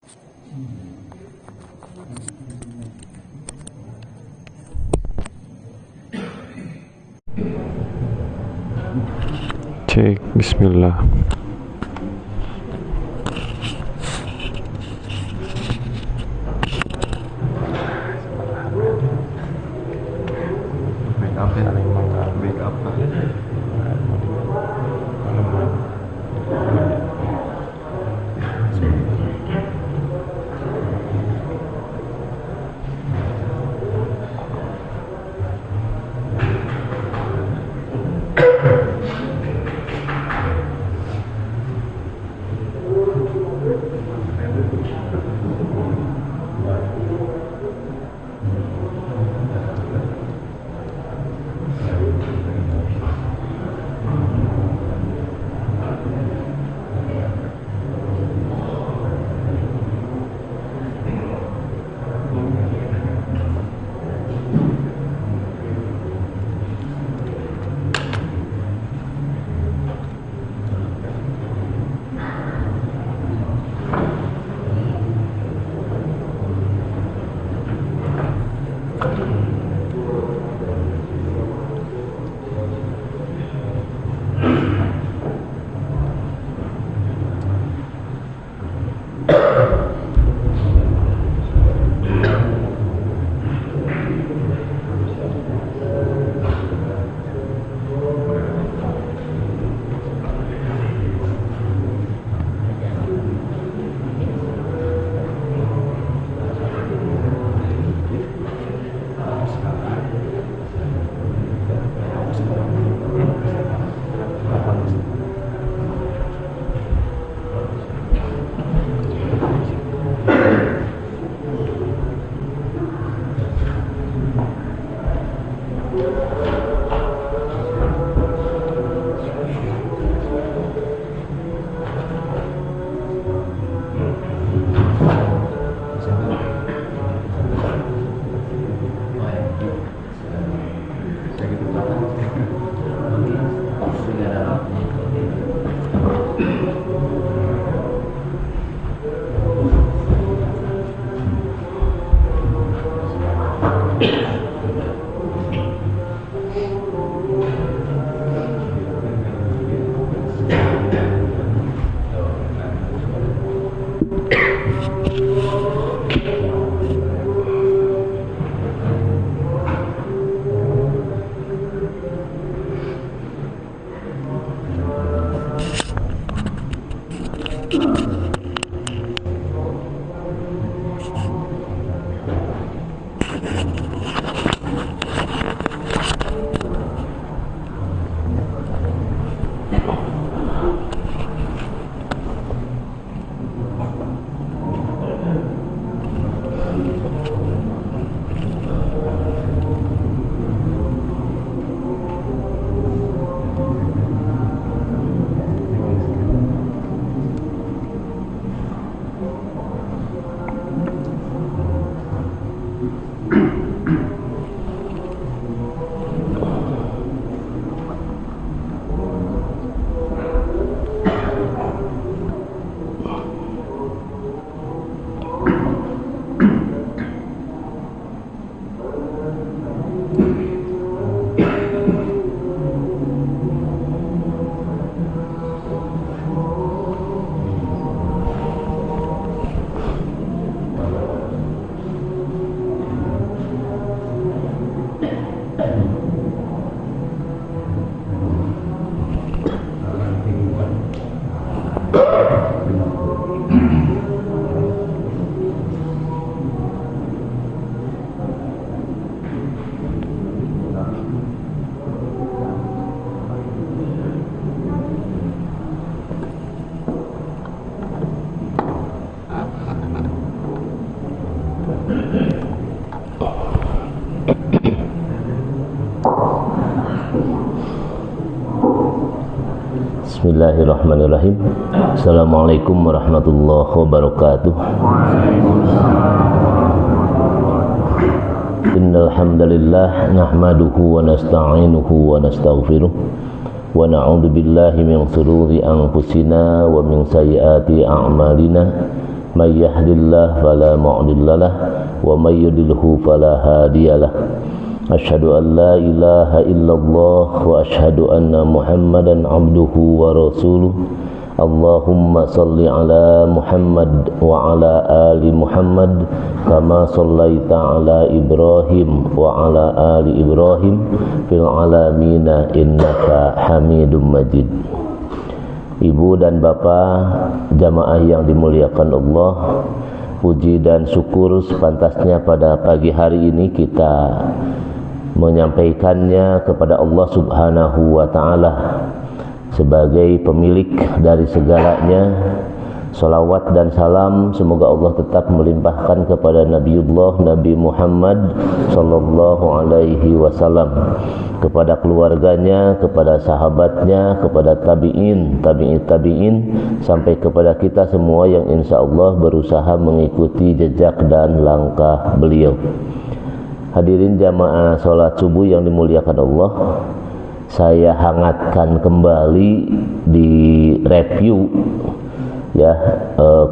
Cek, bismillah. Make up ya, make up lah. Bismillahirrahmanirrahim. Assalamualaikum warahmatullahi wabarakatuh. Innal hamdalillah nahmaduhu wa nasta'inuhu wa nastaghfiruh wa na'udzu billahi min shururi anfusina wa min sayyiati a'malina may yahdihillahu fala mudilla lahu wa may yudlilhu fala hadiya lahu. Asyhadu an la ilaha illallah wa asyhadu anna Muhammadan abduhu wa rasuluh. Allahumma salli ala Muhammad wa ala ali Muhammad kama sallaita ala Ibrahim wa ala ali Ibrahim fil alamina innaka Hamidum Majid. Ibu dan bapak jamaah yang dimuliakan Allah, puji dan syukur sepantasnya pada pagi hari ini kita menyampaikannya kepada Allah Subhanahu wa ta'ala sebagai pemilik dari segalanya. Salawat dan salam semoga Allah tetap melimpahkan kepada Nabi Muhammad sallallahu alaihi wasallam, kepada keluarganya, kepada sahabatnya, kepada tabi'in, sampai kepada kita semua yang insya Allah berusaha mengikuti jejak dan langkah beliau. Hadirin jamaah sholat subuh yang dimuliakan Allah, saya hangatkan kembali di review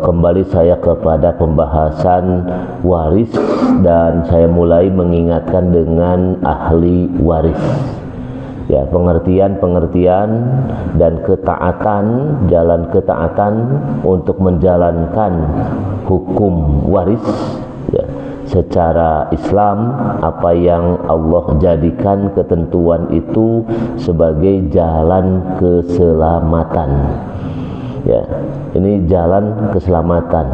kembali saya kepada pembahasan waris, dan saya mulai mengingatkan dengan ahli waris. Pengertian dan ketaatan, jalan ketaatan untuk menjalankan hukum waris secara Islam, apa yang Allah jadikan ketentuan itu sebagai jalan keselamatan. Ini jalan keselamatan.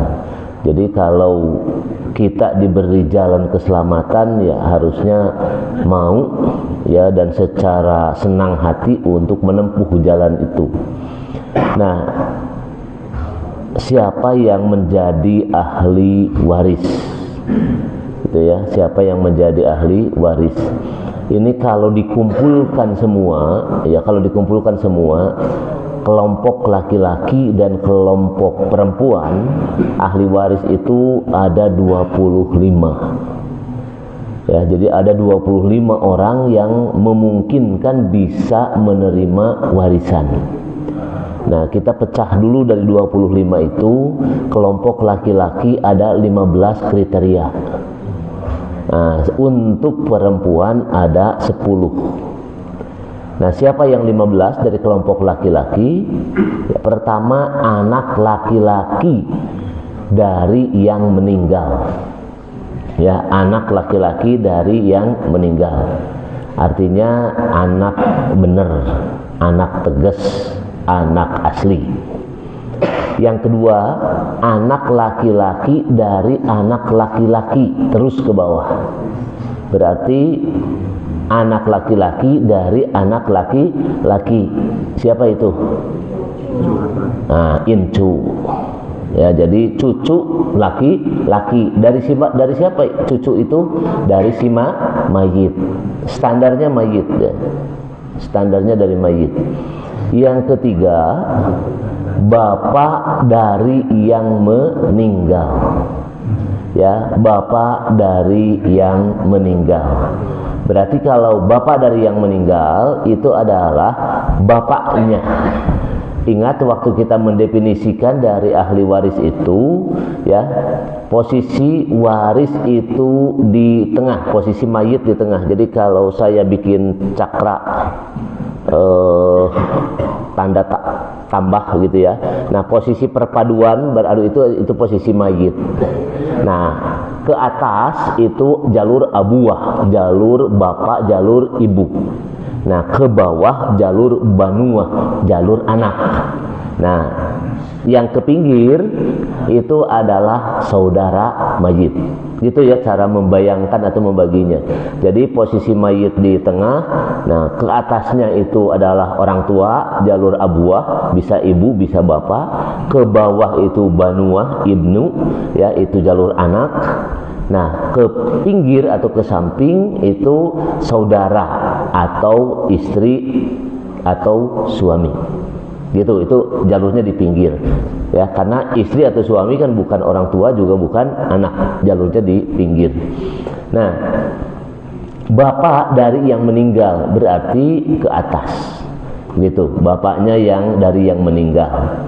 Jadi kalau kita diberi jalan keselamatan, harusnya mau dan secara senang hati untuk menempuh jalan itu. Nah, siapa yang menjadi ahli waris? Siapa yang menjadi ahli waris? Ini kalau dikumpulkan semua, kelompok laki-laki dan kelompok perempuan, ahli waris itu ada 25. Jadi ada 25 orang yang memungkinkan bisa menerima warisan. Nah, kita pecah dulu dari 25 itu, kelompok laki-laki ada 15 kriteria. Nah, untuk perempuan ada 10. Nah, siapa yang 15 dari kelompok laki-laki? Pertama, anak laki-laki dari yang meninggal. Anak laki-laki dari yang meninggal. Artinya anak benar, anak tegas, anak asli. Yang kedua, anak laki-laki dari anak laki-laki terus ke bawah. Berarti anak laki-laki dari anak laki-laki. Siapa itu? Nah, incu. Jadi cucu laki-laki. Dari siapa? Cucu itu dari si mayit. Standarnya mayit. Standarnya dari mayit. Yang ketiga, bapak dari yang meninggal. Bapak dari yang meninggal. Berarti kalau bapak dari yang meninggal itu adalah bapaknya. Ingat waktu kita mendefinisikan dari ahli waris itu, posisi waris itu di tengah, posisi mayit di tengah. Jadi kalau saya bikin cakra tanda tambah gitu nah, posisi perpaduan beradu itu posisi mayit. Nah, ke atas itu jalur abuah, jalur bapak, jalur ibu. Nah, ke bawah jalur banuah, jalur anak. Nah, yang ke pinggir itu adalah saudara mayit. Gitu cara membayangkan atau membaginya. Jadi posisi mayit di tengah, nah ke atasnya itu adalah orang tua, jalur abuah, bisa ibu, bisa bapak. Ke bawah itu banuah, ibnu, itu jalur anak. Nah, ke pinggir atau ke samping itu saudara atau istri atau suami. Gitu, itu jalurnya di pinggir. Karena istri atau suami kan bukan orang tua juga bukan anak, jalurnya di pinggir. Nah, bapak dari yang meninggal berarti ke atas. Gitu, bapaknya yang dari yang meninggal.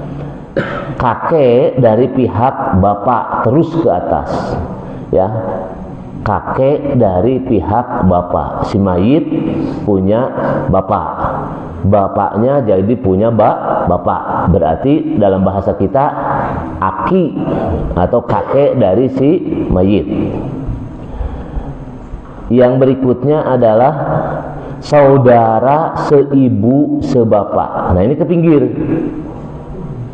kakek dari pihak bapak terus ke atas, ya. Kakek dari pihak bapak, si mayit punya bapak, bapaknya jadi punya bapak, berarti dalam bahasa kita aki atau kakek dari si mayit. Yang berikutnya adalah saudara seibu sebapak. Nah, ini ke pinggir,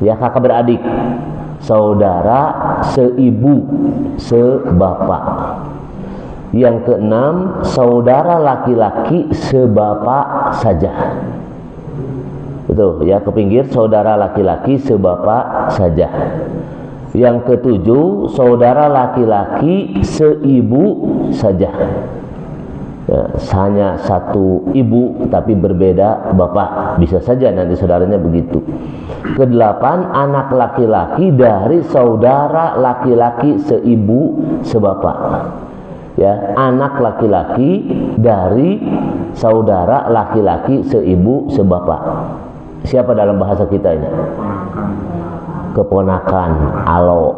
ya, kakak beradik, saudara seibu sebapak. Yang keenam, saudara laki-laki sebapak saja. Itu ya, ke pinggir, saudara laki-laki sebapak saja. Yang ketujuh, saudara laki-laki seibu saja. Ya, hanya satu ibu tapi berbeda bapak, bisa saja nanti saudaranya begitu. Kedelapan, anak laki-laki dari saudara laki-laki seibu sebapak. Ya, anak laki-laki dari saudara laki-laki seibu sebapak. Siapa dalam bahasa kita ini? Keponakan, alo.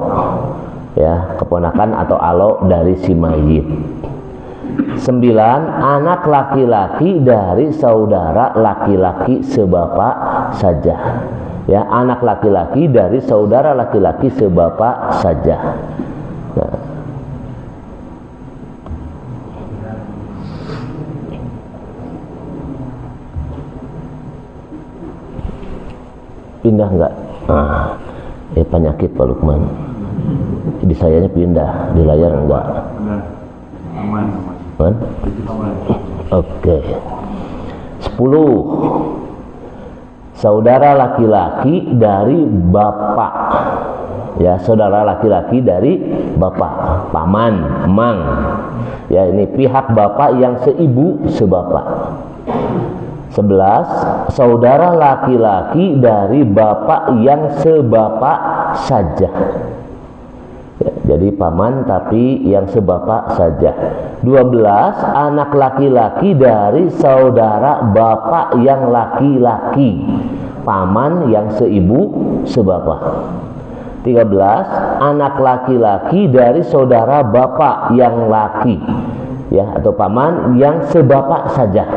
Ya, keponakan atau alo dari si mayit. 9, anak laki-laki dari saudara laki-laki sebapak saja. Ya, anak laki-laki dari saudara laki-laki sebapak saja. Nah, pindah enggak? Penyakit Pak Lukman. Di sayanya pindah, di layar enggak? Aman. Oke. 10, saudara laki-laki dari bapak. Ya, saudara laki-laki dari bapak, paman, emang. Ya, ini pihak bapak yang seibu sebapak. 11, saudara laki-laki dari bapak yang sebapak saja. Ya, jadi paman tapi yang sebapak saja. 12, anak laki-laki dari saudara bapak yang laki-laki, paman yang seibu sebapak. 13, anak laki-laki dari saudara bapak yang laki, ya, atau paman yang sebapak saja.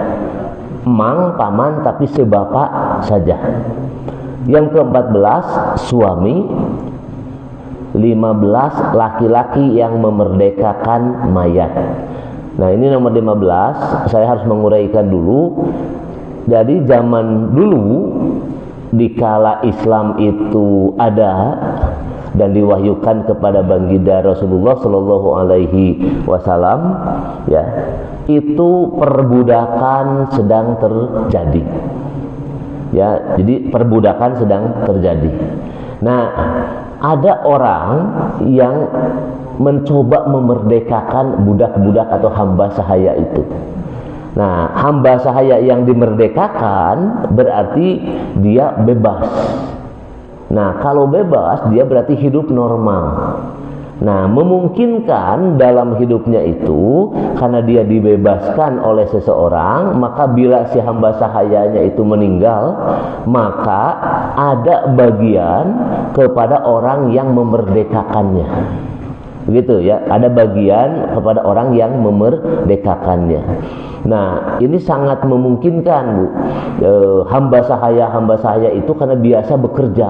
Emang, paman tapi sebapak saja. Yang ke-14, suami. 15, laki-laki yang memerdekakan mayat. Nah, ini nomor 15, saya harus menguraikan dulu. Jadi zaman dulu, dikala Islam itu ada dan diwahyukan kepada baginda Rasulullah Shallallahu Alaihi Wasallam, ya, itu perbudakan sedang terjadi. Ya, jadi perbudakan sedang terjadi. Nah, ada orang yang mencoba memerdekakan budak-budak atau hamba sahaya itu. Nah, hamba sahaya yang dimerdekakan berarti dia bebas. Nah, kalau bebas dia berarti hidup normal. Nah, memungkinkan dalam hidupnya itu karena dia dibebaskan oleh seseorang, maka bila si hamba sahayanya itu meninggal, maka ada bagian kepada orang yang memerdekakannya. Begitu ya, ada bagian kepada orang yang memerdekakannya. Nah, ini sangat memungkinkan, Bu. Hamba sahaya itu karena biasa bekerja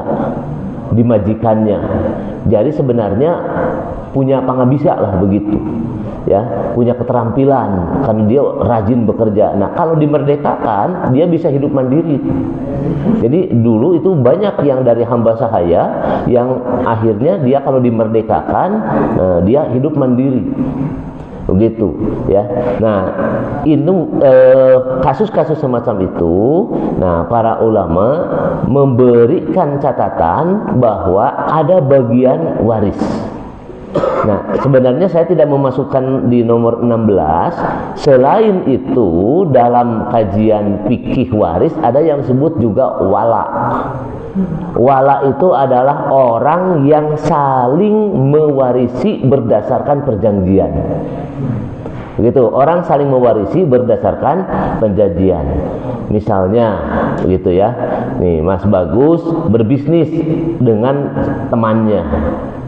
di majikannya. Jadi sebenarnya punya pangabisa lah begitu. Ya, punya keterampilan karena dia rajin bekerja. Nah, kalau dimerdekakan, dia bisa hidup mandiri. Jadi dulu itu banyak yang dari hamba sahaya yang akhirnya dia kalau dimerdekakan, dia hidup mandiri. Begitu ya. Nah, itu kasus-kasus semacam itu, nah, para ulama memberikan catatan bahwa ada bagian waris. Nah, sebenarnya saya tidak memasukkan di nomor 16. Selain itu, dalam kajian fikih waris ada yang disebut juga wala. Wala itu adalah orang yang saling mewarisi berdasarkan perjanjian. Begitu, orang saling mewarisi berdasarkan penjanjian. Misalnya, begitu ya. Nih, Mas Bagus berbisnis dengan temannya.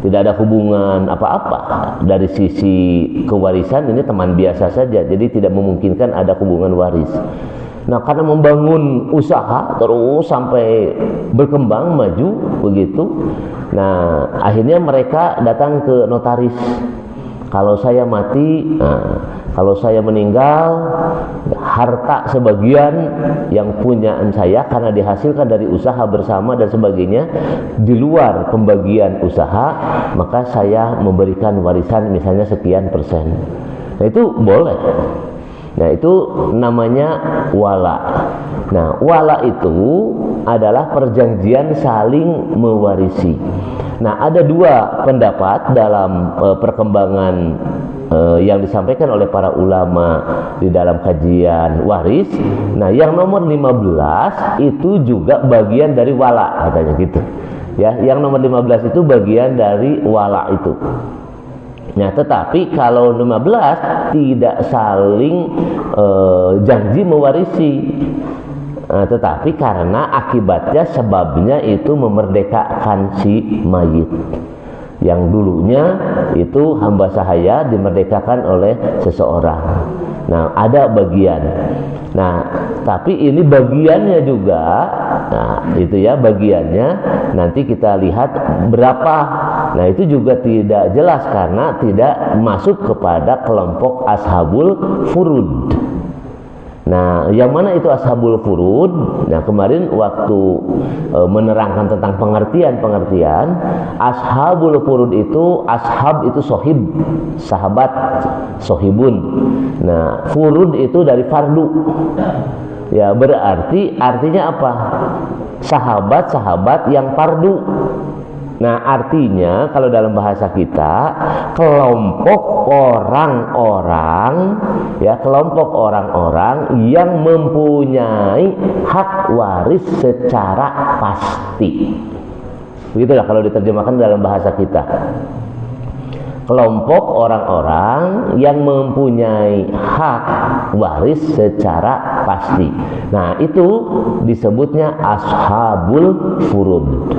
Tidak ada hubungan apa-apa dari sisi kewarisan, ini teman biasa saja. Jadi tidak memungkinkan ada hubungan waris. Nah, karena membangun usaha terus sampai berkembang maju begitu. Nah, akhirnya mereka datang ke notaris. Kalau saya mati, kalau saya meninggal, harta sebagian yang punyaan saya karena dihasilkan dari usaha bersama dan sebagainya, di luar pembagian usaha, maka saya memberikan warisan misalnya sekian persen. Nah, itu boleh. Nah, itu namanya wala. Nah, wala itu adalah perjanjian saling mewarisi. Nah, ada dua pendapat dalam perkembangan yang disampaikan oleh para ulama di dalam kajian waris. Nah, yang nomor 15 itu juga bagian dari wala, katanya gitu. Ya, yang nomor 15 itu bagian dari wala itu. Nah, tetapi kalau 15 tidak saling janji mewarisi. Tetapi karena akibatnya, sebabnya itu memerdekakan si mayit yang dulunya itu hamba sahaya dimerdekakan oleh seseorang. Nah, ada bagian. Nah, tapi ini bagiannya juga. Nah, itu ya bagiannya. Nanti kita lihat berapa. Nah, itu juga tidak jelas karena tidak masuk kepada kelompok ashabul furud. Nah, yang mana itu ashabul furud? Nah, kemarin waktu menerangkan tentang pengertian, ashabul furud itu, ashab itu sohib, sahabat, sohibun. Nah, furud itu dari fardu. Ya, berarti artinya apa? Sahabat-sahabat yang fardu. Nah, artinya kalau dalam bahasa kita, kelompok orang-orang, ya, kelompok orang-orang yang mempunyai hak waris secara pasti. Begitulah kalau diterjemahkan dalam bahasa kita. Kelompok orang-orang yang mempunyai hak waris secara pasti. Nah, itu disebutnya ashabul furud.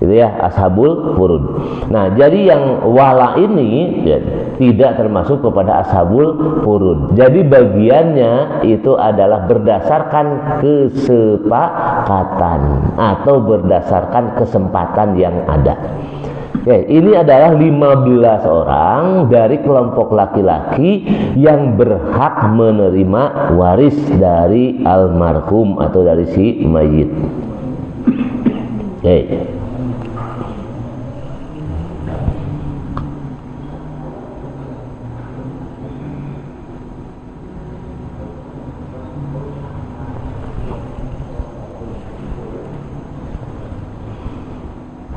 Itu ya, ashabul furud. Nah, jadi yang wala ini ya, tidak termasuk kepada ashabul furud. Jadi bagiannya itu adalah berdasarkan kesepakatan atau berdasarkan kesempatan yang ada. Oke, ini adalah 15 orang dari kelompok laki-laki yang berhak menerima waris dari almarhum atau dari si mayit. Oke.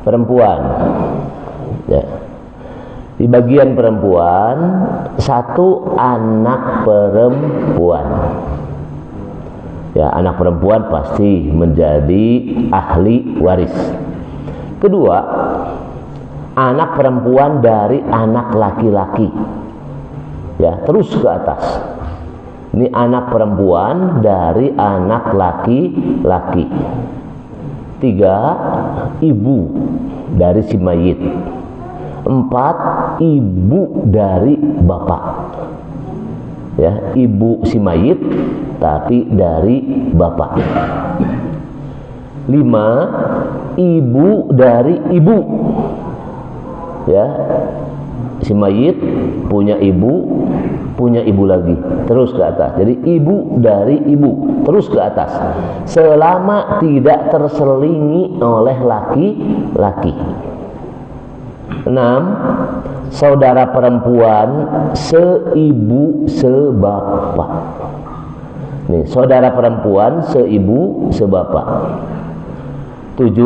Perempuan, ya. Di bagian perempuan, satu anak perempuan. Ya, anak perempuan pasti menjadi ahli waris. Kedua, anak perempuan dari anak laki-laki. Ya, terus ke atas. Ini anak perempuan dari anak laki-laki. 3, ibu dari si mayit. 4, ibu dari bapak. Ya, ibu si mayit tapi dari bapak. 5, ibu dari ibu. Ya, si mayit punya ibu lagi, terus ke atas. Jadi ibu dari ibu, terus ke atas. Selama tidak terselingi oleh laki-laki. 6, saudara perempuan seibu sebapak. Nih, saudara perempuan seibu sebapak. 7,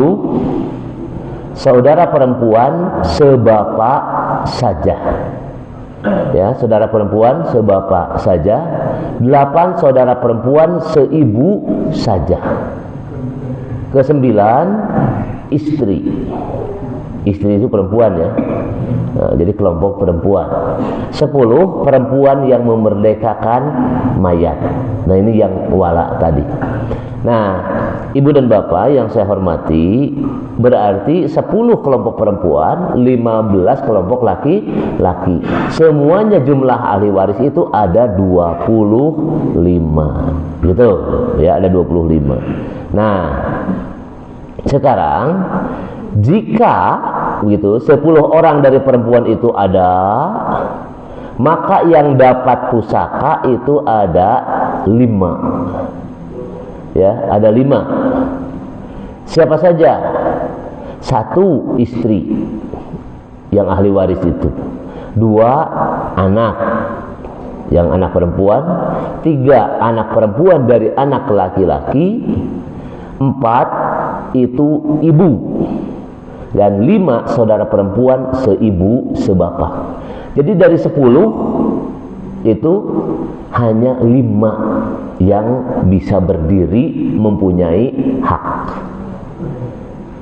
saudara perempuan sebapak saja. Ya, saudara perempuan sebapak saja. 8, saudara perempuan seibu saja. Ke-9, istri. Istri itu perempuan ya. Nah, jadi kelompok perempuan. 10 perempuan yang memerdekakan mayat. Nah, ini yang wala tadi. Nah, ibu dan bapak yang saya hormati, berarti 10 kelompok perempuan, 15 kelompok laki-laki. Semuanya jumlah ahli waris itu ada 25. Gitu ya, ada 25. Nah, sekarang jika begitu 10 orang dari perempuan itu ada, maka yang dapat pusaka itu ada 5. Ya, ada 5. Siapa saja? 1 istri yang ahli waris itu, 2 anak yang anak perempuan, 3 anak perempuan dari anak laki-laki, 4 itu ibu, dan 5 saudara perempuan seibu sebapak. Jadi dari 10 itu hanya 5 yang bisa berdiri mempunyai hak.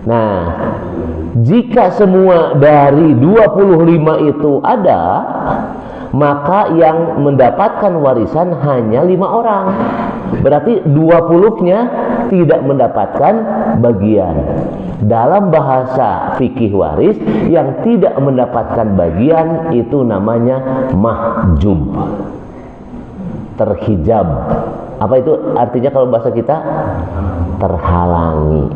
Nah, jika semua dari 25 itu ada, maka yang mendapatkan warisan hanya 5 orang. Berarti 20-nya tidak mendapatkan bagian. Dalam bahasa fikih waris, yang tidak mendapatkan bagian itu namanya mahjub, terhijab. Apa itu artinya kalau bahasa kita? Terhalangi.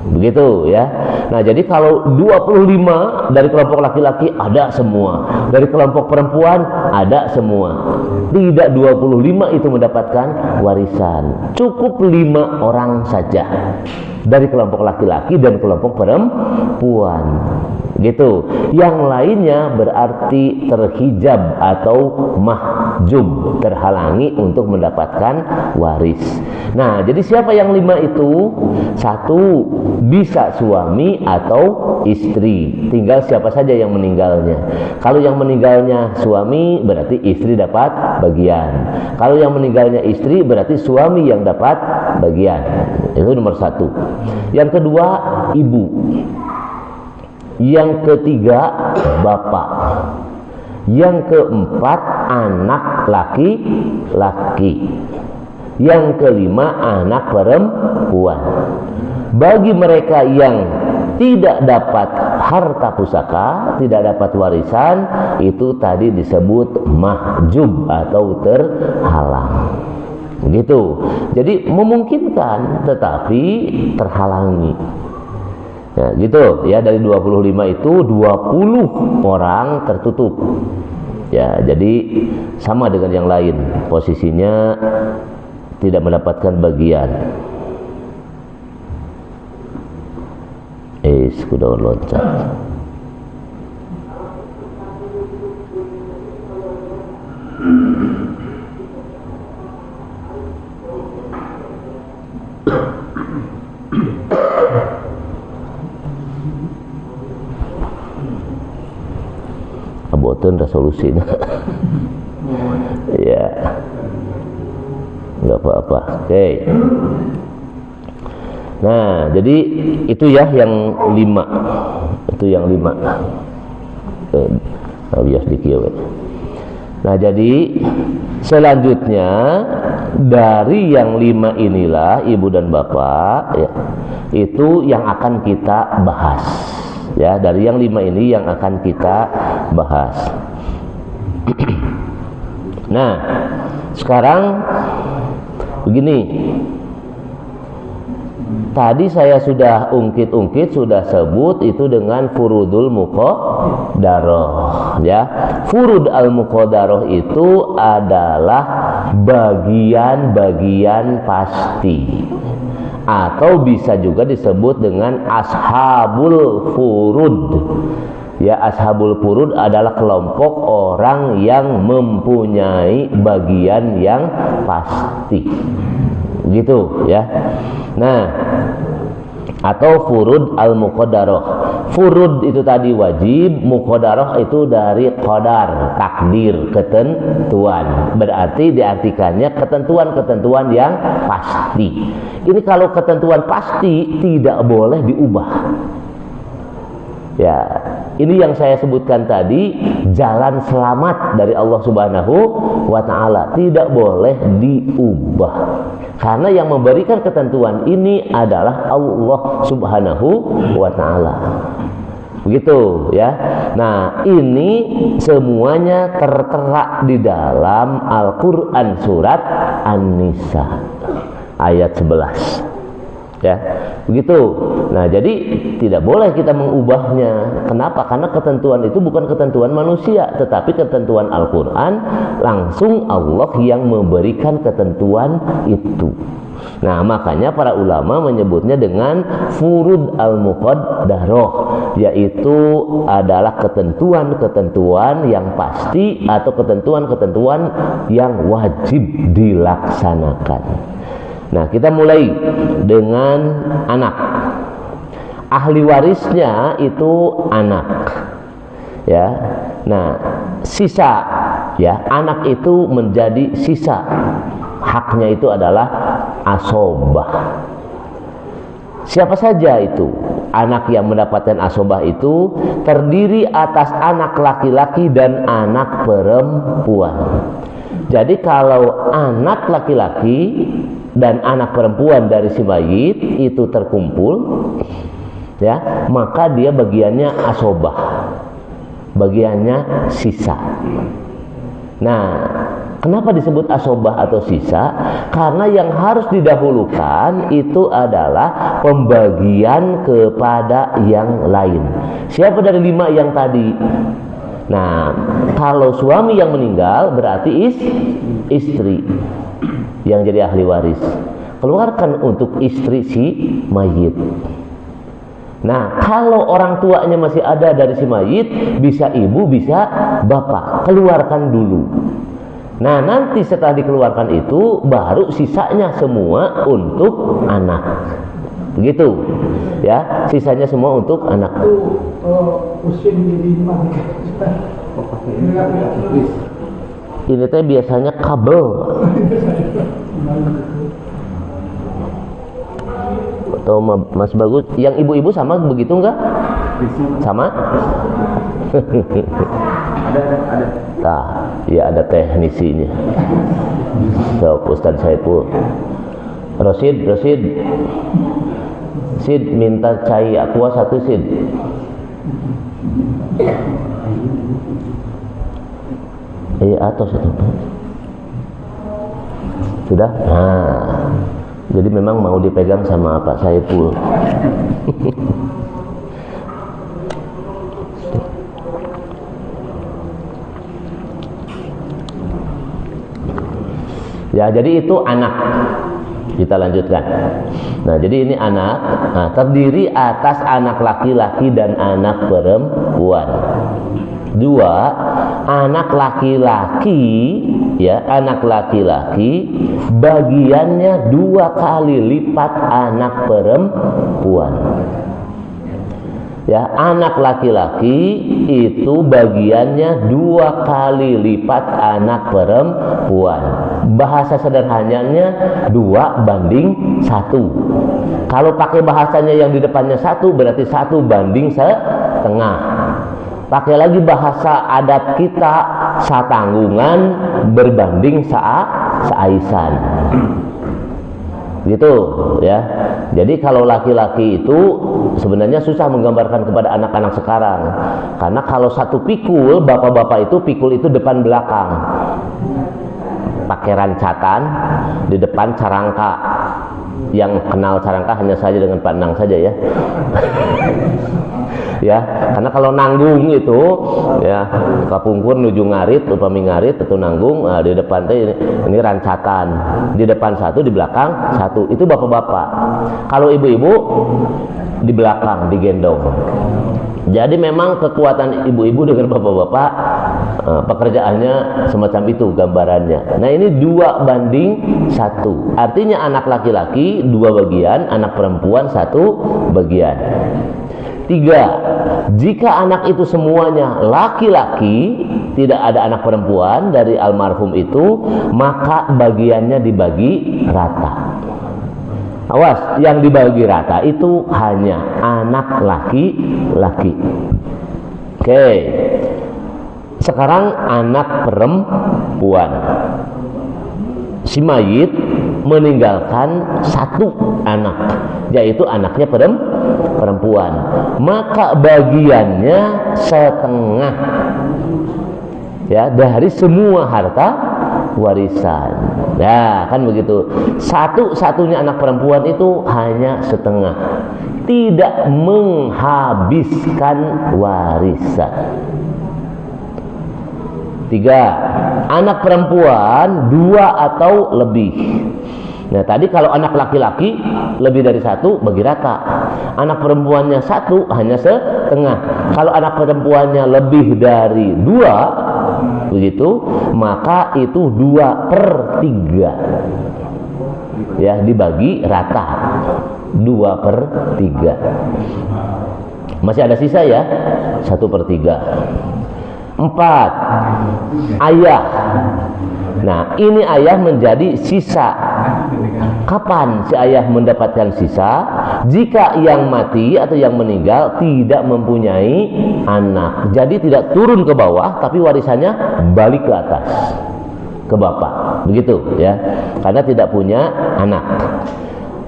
Begitu ya. Nah, jadi kalau 25 dari kelompok laki-laki ada semua, dari kelompok perempuan ada semua. Tidak 25 itu mendapatkan warisan. Cukup 5 orang saja dari kelompok laki-laki dan kelompok perempuan. Gitu. Yang lainnya berarti terhijab atau mahjub, terhalangi untuk mendapatkan waris. Nah, jadi siapa yang 5 itu? 1 bisa suami atau istri. Tinggal siapa saja yang meninggalnya. Kalau yang meninggalnya suami, berarti istri dapat bagian. Kalau yang meninggalnya istri, berarti suami yang dapat bagian. Itu nomor 1. Yang kedua, ibu. Yang ketiga, bapak. Yang keempat, anak laki-laki. Yang kelima, anak perempuan. Bagi mereka yang tidak dapat harta pusaka, tidak dapat warisan, itu tadi disebut mahjub atau terhalang. Begitu. Jadi memungkinkan tetapi terhalangi. Ya, gitu ya, dari 25 itu 20 orang tertutup. Ya, jadi sama dengan yang lain, posisinya tidak mendapatkan bagian. Kuda loncat. Aboten resolusinya. Ya, nggak apa-apa. Oke. Nah, jadi itu ya yang 5. Itu yang 5. Nah, jadi selanjutnya dari yang 5 inilah ibu dan bapak ya, itu yang akan kita bahas. Ya, dari yang 5 ini yang akan kita bahas. Nah, sekarang begini. Tadi saya sudah ungkit-ungkit, sudah sebut itu dengan furudul muqaddarah ya. Furud al-muqaddarah itu adalah bagian-bagian pasti, atau bisa juga disebut dengan ashabul furud. Ya, ashabul furud adalah kelompok orang yang mempunyai bagian yang pasti. Gitu ya. Nah, atau furud al-muqaddarah. Furud itu tadi wajib, muqaddarah itu dari qadar, takdir, ketentuan. Berarti diartikannya ketentuan-ketentuan yang pasti. Ini kalau ketentuan pasti tidak boleh diubah. Ya, ini yang saya sebutkan tadi, jalan selamat dari Allah Subhanahu wa Ta'ala, tidak boleh diubah, karena yang memberikan ketentuan ini adalah Allah Subhanahu wa Ta'ala. Begitu ya. Nah, ini semuanya tertera di dalam Al-Qur'an surat An-Nisa ayat 11. Ya, begitu. Nah, jadi tidak boleh kita mengubahnya. Kenapa? Karena ketentuan itu bukan ketentuan manusia, tetapi ketentuan Al-Qur'an, langsung Allah yang memberikan ketentuan itu. Nah, makanya para ulama menyebutnya dengan furud al-muqaddarah, yaitu adalah ketentuan-ketentuan yang pasti atau ketentuan-ketentuan yang wajib dilaksanakan. Nah, kita mulai dengan anak. Ahli warisnya itu anak. Ya. Nah, sisa ya, anak itu menjadi sisa. Haknya itu adalah asobah. Siapa saja itu anak yang mendapatkan asobah itu terdiri atas anak laki-laki dan anak perempuan. Jadi kalau anak laki-laki dan anak perempuan dari si mayit itu terkumpul, ya, maka dia bagiannya asobah, bagiannya sisa. Nah, kenapa disebut asobah atau sisa? Karena yang harus didahulukan itu adalah pembagian kepada yang lain. Siapa dari 5 yang tadi? Nah, kalau suami yang meninggal berarti istri yang jadi ahli waris. Keluarkan untuk istri si mayit. Nah, kalau orang tuanya masih ada dari si mayit, bisa ibu, bisa bapak, keluarkan dulu. Nah, nanti setelah dikeluarkan itu, baru sisanya semua untuk anak. Begitu, ya, sisanya semua untuk anak. Ini teh biasanya kabel. Atau Mas Bagus, yang ibu-ibu sama begitu enggak? Sama? Ada. Nah, ya ada teknisinya. So, Ustaz Saiful. Rosid, Sid minta cai aqua 1, Sid. Atos itu. Sudah? Nah, jadi memang mau dipegang sama Pak Saiful. Ya, jadi itu anak. Kita lanjutkan. Nah, jadi ini anak. Nah, terdiri atas anak laki-laki dan anak perempuan. 2, anak laki-laki, ya, anak laki-laki bagiannya 2 kali lipat anak perempuan. Ya, anak laki-laki itu bagiannya 2 kali lipat anak perempuan. Bahasa sederhananya 2:1. Kalau pakai bahasanya yang di depannya 1 berarti 1:1. Pakai lagi bahasa adat kita, satanggungan berbanding saaisan. Gitu ya. Jadi kalau laki-laki itu sebenarnya susah menggambarkan kepada anak-anak sekarang. Karena kalau satu pikul, bapak-bapak itu pikul itu depan belakang. Pakai rancatan di depan carangka. Yang kenal carangka hanya saja dengan Pak Nang saja ya. Ya, karena kalau nanggung itu ya kapungkur nuju ngarit, upami ngarit itu nanggung, nah, di depan teh ini rancatan, di depan 1, di belakang 1, itu bapak-bapak. Kalau ibu-ibu di belakang digendong. Jadi memang kekuatan ibu-ibu dengan bapak-bapak pekerjaannya semacam itu gambarannya. Nah, ini 2:1. Artinya anak laki-laki 2 bagian, anak perempuan 1 bagian. 3, jika anak itu semuanya laki-laki, tidak ada anak perempuan dari almarhum itu, maka bagiannya dibagi rata. Awas, yang dibagi rata itu hanya anak laki-laki. Oke. Sekarang anak perempuan. Si mayit meninggalkan satu anak, yaitu anaknya perempuan. Maka bagiannya setengah ya dari semua harta warisan. Ya, kan begitu. Satu-satunya anak perempuan itu hanya setengah. Tidak menghabiskan warisan. 3. Anak perempuan 2 atau lebih. Nah, tadi kalau anak laki-laki lebih dari 1 bagi rata. Anak perempuannya 1 hanya setengah. Kalau anak perempuannya lebih dari 2 begitu, maka itu 2/3 ya, dibagi rata 2/3. Masih ada sisa ya, 1/3. 4. Ayah. Nah, ini ayah menjadi sisa. Kapan si ayah mendapatkan sisa? Jika yang mati atau yang meninggal tidak mempunyai anak. Jadi tidak turun ke bawah, tapi warisannya balik ke atas, ke bapak. Begitu ya. Karena tidak punya anak.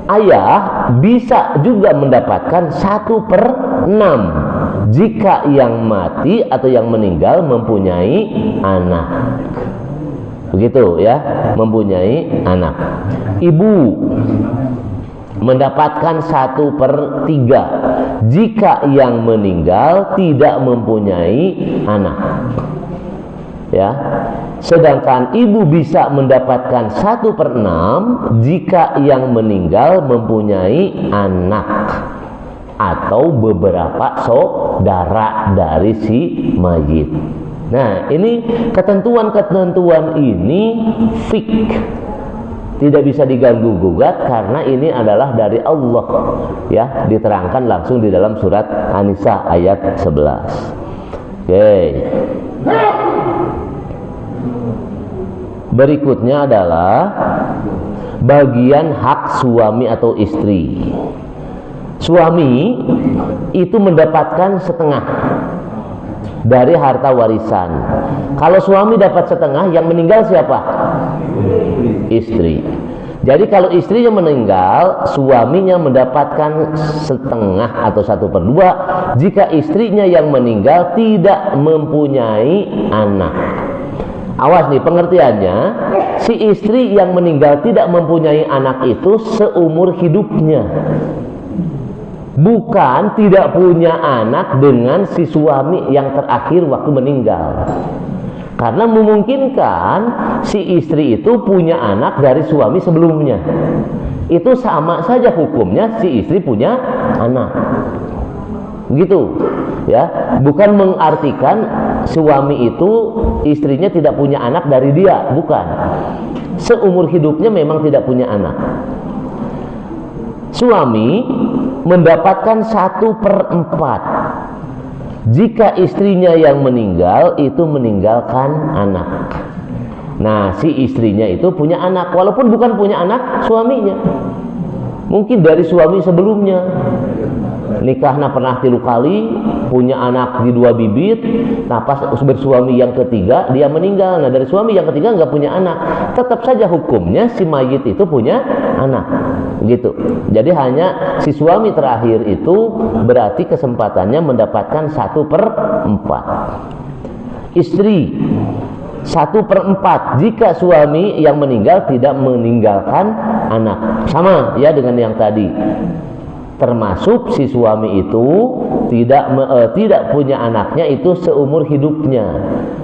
Ayah bisa juga mendapatkan 1/6 jika yang mati atau yang meninggal mempunyai anak. Begitu ya, mempunyai anak. Ibu mendapatkan 1/3 jika yang meninggal tidak mempunyai anak. Ya. Sedangkan ibu bisa mendapatkan 1/6 jika yang meninggal mempunyai anak atau beberapa saudara dari si mayit. Nah, ini ketentuan-ketentuan ini fik, tidak bisa diganggu gugat karena ini adalah dari Allah ya, diterangkan langsung di dalam surat An-Nisa ayat 11. Oke. Berikutnya adalah bagian hak suami atau istri. Suami itu mendapatkan setengah dari harta warisan. Kalau suami dapat setengah, yang meninggal siapa? Istri. Jadi kalau istrinya meninggal, suaminya mendapatkan setengah atau 1/2 jika istrinya yang meninggal tidak mempunyai anak. Awas nih pengertiannya, si istri yang meninggal tidak mempunyai anak itu seumur hidupnya. Bukan tidak punya anak dengan si suami yang terakhir waktu meninggal. Karena memungkinkan si istri itu punya anak dari suami sebelumnya. Itu sama saja hukumnya si istri punya anak. Begitu ya, bukan mengartikan suami itu istrinya tidak punya anak dari dia, bukan. Seumur hidupnya memang tidak punya anak. Suami mendapatkan 1/4 jika istrinya yang meninggal itu meninggalkan anak. Nah, si istrinya itu punya anak, walaupun bukan punya anak suaminya, mungkin dari suami sebelumnya. Nikahnya pernah 3 kali, punya anak di 2 bibit. Nah, pas bersuami yang ketiga dia meninggal. Nah, dari suami yang ketiga nggak punya anak, tetap saja hukumnya si mayit itu punya anak. Gitu. Jadi hanya si suami terakhir itu berarti kesempatannya mendapatkan 1/4. Istri 1/4 jika suami yang meninggal tidak meninggalkan anak. Sama ya dengan yang tadi. Termasuk si suami itu tidak punya anaknya itu seumur hidupnya.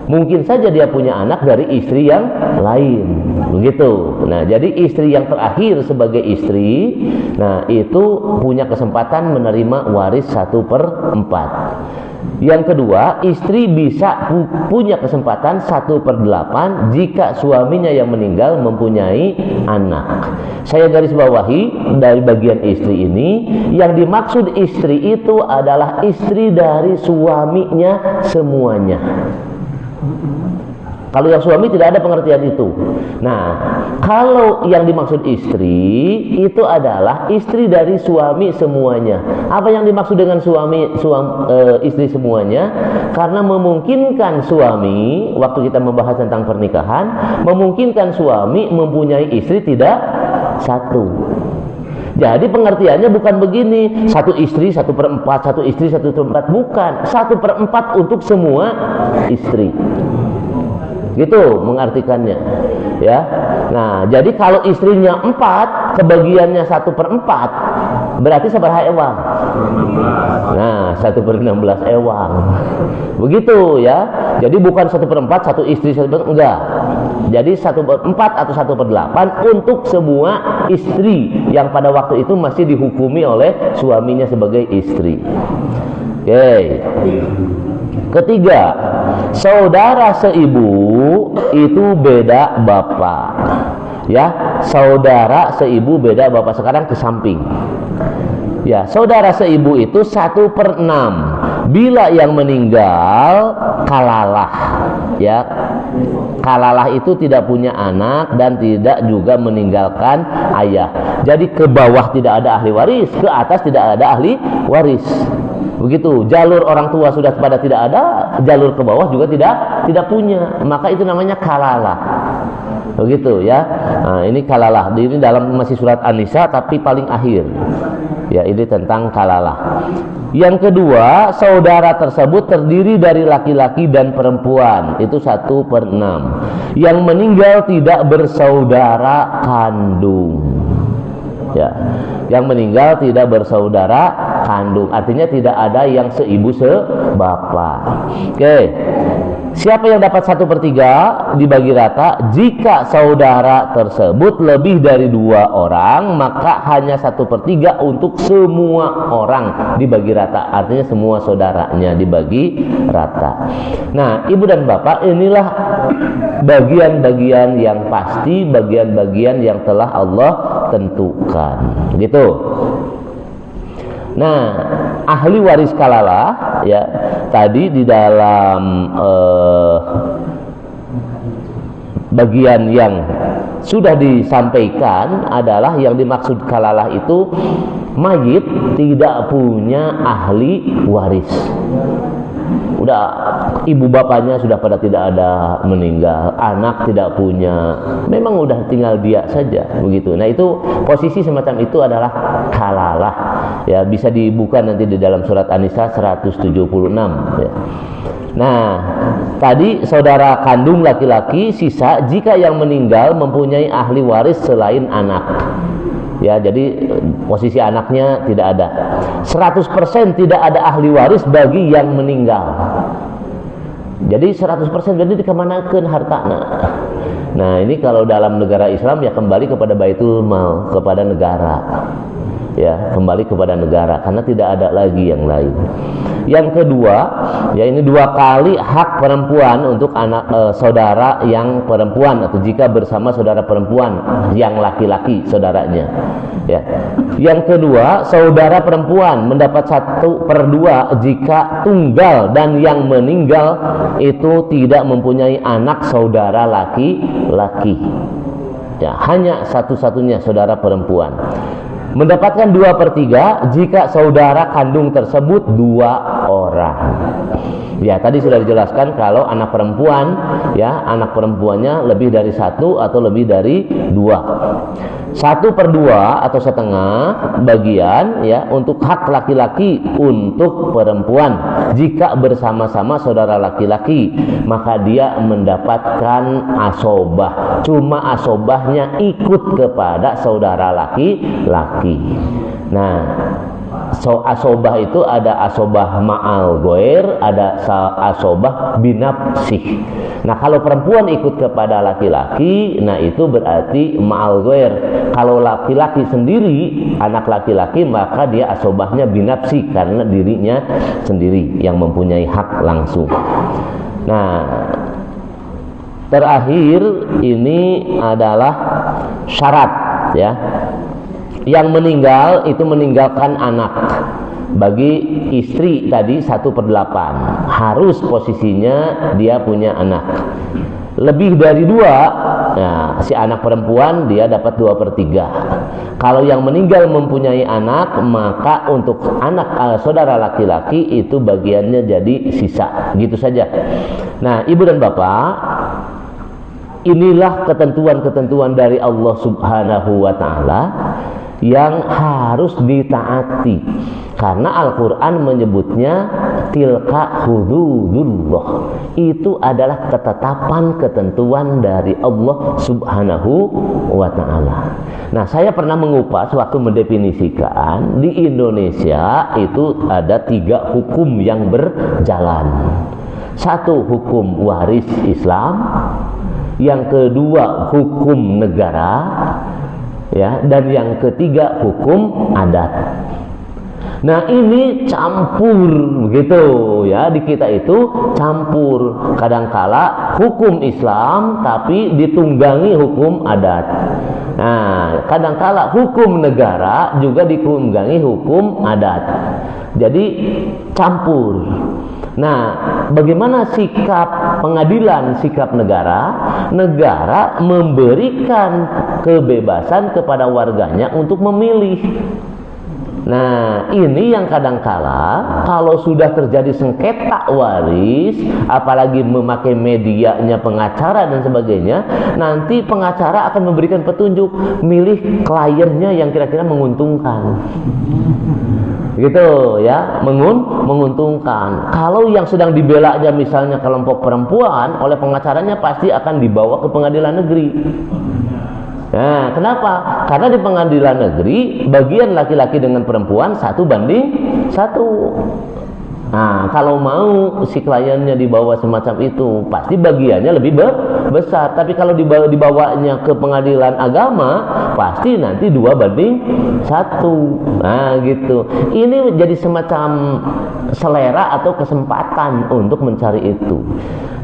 Mungkin saja dia punya anak dari istri yang lain, begitu. Nah, jadi istri yang terakhir sebagai istri, nah itu punya kesempatan menerima waris 1/4. Yang kedua, istri bisa punya kesempatan 1/8 jika suaminya yang meninggal mempunyai anak. Saya garis bawahi dari bagian istri ini, yang dimaksud istri itu adalah istri dari suaminya semuanya. Kalau yang suami tidak ada pengertian itu. Nah, kalau yang dimaksud istri itu adalah istri dari suami semuanya. Apa yang dimaksud dengan istri semuanya? Karena memungkinkan suami, waktu kita membahas tentang pernikahan, memungkinkan suami mempunyai istri tidak satu. Jadi pengertiannya bukan begini, satu istri 1/4, satu istri 1/4, bukan, 1/4 untuk semua istri. Gitu mengartikannya, ya. Nah, jadi kalau istrinya 4, kebagiannya 1/4, berarti seberapa ewang? Nah, 1/16 ewang. Begitu ya. Jadi bukan 1/4 satu istri 1/4, enggak. Jadi 1/4 atau 1/8 untuk semua istri yang pada waktu itu masih dihukumi oleh suaminya sebagai istri. Oke. Ketiga, saudara seibu itu beda bapak. Ya, saudara seibu beda bapak. Sekarang ke samping. Ya, saudara seibu itu 1/6. Bila yang meninggal kalalah. Ya, kalalah itu tidak punya anak dan tidak juga meninggalkan ayah. Jadi ke bawah tidak ada ahli waris, ke atas tidak ada ahli waris. Begitu, jalur orang tua sudah pada tidak ada, jalur ke bawah juga tidak punya, maka itu namanya kalalah. Begitu ya. Nah, ini kalalah. Ini dalam masih surat An-Nisa tapi paling akhir. Ya, ini tentang kalalah. Yang kedua, saudara tersebut terdiri dari laki-laki dan perempuan, itu 1/6. Yang meninggal tidak bersaudara kandung. Ya, yang meninggal tidak bersaudara kandung, artinya tidak ada yang seibu sebapak. Oke. Siapa yang dapat 1/3 dibagi rata? Jika saudara tersebut lebih dari 2 orang, maka hanya 1/3 untuk semua orang dibagi rata. Artinya semua saudaranya dibagi rata. Nah, ibu dan bapak, inilah bagian-bagian yang pasti, bagian-bagian yang telah Allah tentukan. Gitu. Nah, ahli waris kalalah ya, tadi di dalam bagian yang sudah disampaikan adalah yang dimaksud kalalah itu mayit tidak punya ahli waris. Udah ibu bapaknya sudah pada tidak ada, meninggal, anak tidak punya, memang udah tinggal dia saja begitu. Nah, itu posisi semacam itu adalah kalalah. Ya, bisa dibuka nanti di dalam surat An-Nisa 176 ya. Nah, tadi saudara kandung laki-laki sisa jika yang meninggal mempunyai ahli waris selain anak. Ya, jadi posisi anaknya tidak ada. 100% tidak ada ahli waris bagi yang meninggal. Jadi 100% jadi dikemanakan hartana. Nah, ini kalau dalam negara Islam ya kembali kepada Baitul Mal, kepada negara. Ya, kembali kepada negara karena tidak ada lagi yang lain. Yang kedua, ya ini 2 kali hak perempuan untuk anak saudara yang perempuan, atau jika bersama saudara perempuan yang laki-laki saudaranya. Ya. Yang kedua, saudara perempuan mendapat 1/2 jika tunggal dan yang meninggal itu tidak mempunyai anak saudara laki-laki. Ya, hanya satu-satunya saudara perempuan. Mendapatkan 2/3 jika saudara kandung tersebut 2 orang. Ya, tadi sudah dijelaskan kalau anak perempuan, ya anak perempuannya lebih dari 1 atau lebih dari 2. 1/2 atau setengah bagian ya untuk hak laki-laki untuk perempuan. Jika bersama-sama saudara laki-laki, maka dia mendapatkan asobah. Cuma asobahnya ikut kepada saudara laki-laki. Nah, asobah itu ada asobah ma'al goer, ada asobah binafsih. Nah, kalau perempuan ikut kepada laki-laki, nah itu berarti ma'al goer. Kalau laki-laki sendiri, anak laki-laki, maka dia asobahnya binafsih karena dirinya sendiri yang mempunyai hak langsung. Nah, terakhir ini adalah syarat ya. Yang meninggal itu meninggalkan anak. Bagi istri tadi 1/8, harus posisinya dia punya anak. Lebih dari 2, nah, si anak perempuan dia dapat 2/3. Kalau yang meninggal mempunyai anak, maka untuk anak saudara laki-laki itu bagiannya jadi sisa, gitu saja. Nah, ibu dan bapak, inilah ketentuan-ketentuan dari Allah Subhanahu wa Ta'ala yang harus ditaati, karena Al-Quran menyebutnya tilka hududullah, itu adalah ketetapan ketentuan dari Allah Subhanahu wa Ta'ala. Nah, saya pernah mengupas waktu mendefinisikan di Indonesia itu ada 3 hukum yang berjalan. 1, hukum waris Islam, yang kedua hukum negara, ya, dan yang ketiga hukum adat. Nah, ini campur begitu ya, di kita itu campur. Kadangkala hukum Islam tapi ditunggangi hukum adat. Nah, kadangkala hukum negara juga ditunggangi hukum adat. Jadi campur. Nah, bagaimana sikap pengadilan, sikap negara? Negara memberikan kebebasan kepada warganya untuk memilih. Nah, ini yang kadangkala kalau sudah terjadi sengketa waris, apalagi memakai medianya pengacara dan sebagainya, nanti pengacara akan memberikan petunjuk, milih kliennya yang kira-kira menguntungkan. Gitu ya, menguntungkan. Kalau yang sedang dibelanya misalnya kelompok perempuan, oleh pengacaranya pasti akan dibawa ke pengadilan negeri. Nah, kenapa? Karena di pengadilan negeri bagian laki-laki dengan perempuan 1/1. Nah, kalau mau si kliennya dibawa semacam itu, pasti bagiannya lebih besar. Tapi kalau dibawanya ke pengadilan agama, pasti nanti 2/1. Nah, gitu. Ini jadi semacam selera atau kesempatan untuk mencari itu.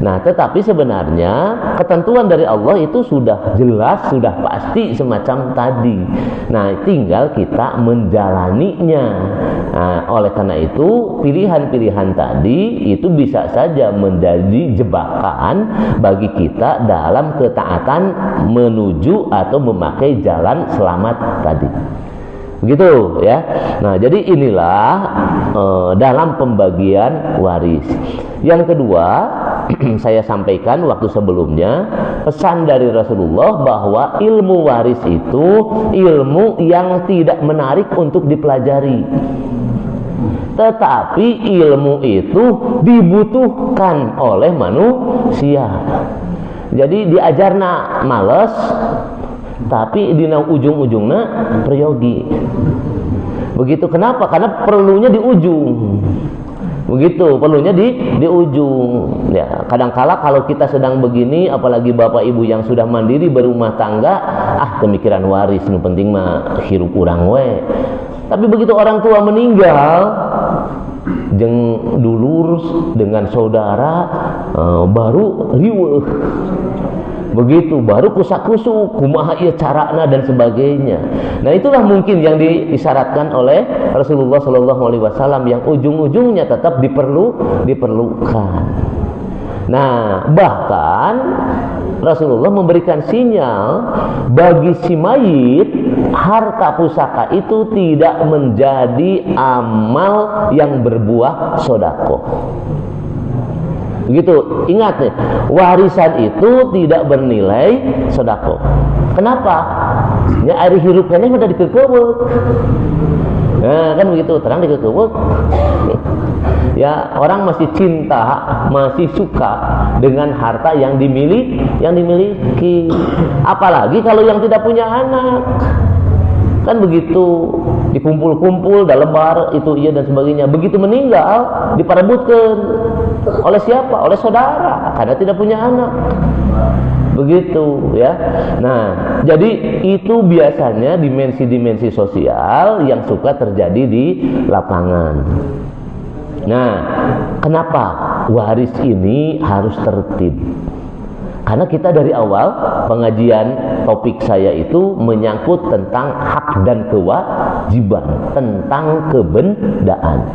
Nah, tetapi sebenarnya ketentuan dari Allah itu sudah jelas, sudah pasti semacam tadi. Nah, tinggal kita menjalaninya. Nah, oleh karena itu pilihan-pilihan tadi itu bisa saja menjadi jebakan bagi kita dalam ketaatan menuju atau memakai jalan selamat tadi. Begitu ya. Nah, jadi inilah dalam pembagian waris. Yang kedua, saya sampaikan waktu sebelumnya, pesan dari Rasulullah bahwa ilmu waris itu ilmu yang tidak menarik untuk dipelajari. Tetapi ilmu itu dibutuhkan oleh manusia. Jadi diajarna males, tapi di ujung-ujungnya priyogi. Begitu. Kenapa? Karena perlunya di ujung. Begitu, perlunya di ujung. Ya, kadangkala kalau kita sedang begini, apalagi bapak ibu yang sudah mandiri berumah tangga, pemikiran waris nu penting mah hirup urang we. Tapi begitu orang tua meninggal, jeung dulur dengan saudara baru riweuh. Begitu, baru kusak-kusuk kumaha ieu carana dan sebagainya. Nah, itulah mungkin yang disyaratkan oleh Rasulullah SAW yang ujung-ujungnya tetap diperlukan. Nah, bahkan Rasulullah memberikan sinyal bagi si mayit, harta pusaka itu tidak menjadi amal yang berbuah sedekah. Begitu, ingat nih, warisan itu tidak bernilai sedekah. Kenapa? Ya, ari hirupnya udah dikekeuweuk. Nah, kan begitu, terang dikekeuweuk. Ya, orang masih cinta, masih suka dengan harta yang dimiliki. Apalagi kalau yang tidak punya anak. Kan begitu, dikumpul-kumpul, dah lebar, itu iya dan sebagainya. Begitu meninggal, diperebutkan. Oleh siapa? Oleh saudara, karena tidak punya anak. Begitu ya. Nah, jadi itu biasanya dimensi-dimensi sosial yang suka terjadi di lapangan. Nah, kenapa waris ini harus tertib? Karena kita dari awal pengajian topik saya itu menyangkut tentang hak dan kewajiban, tentang kebendaan.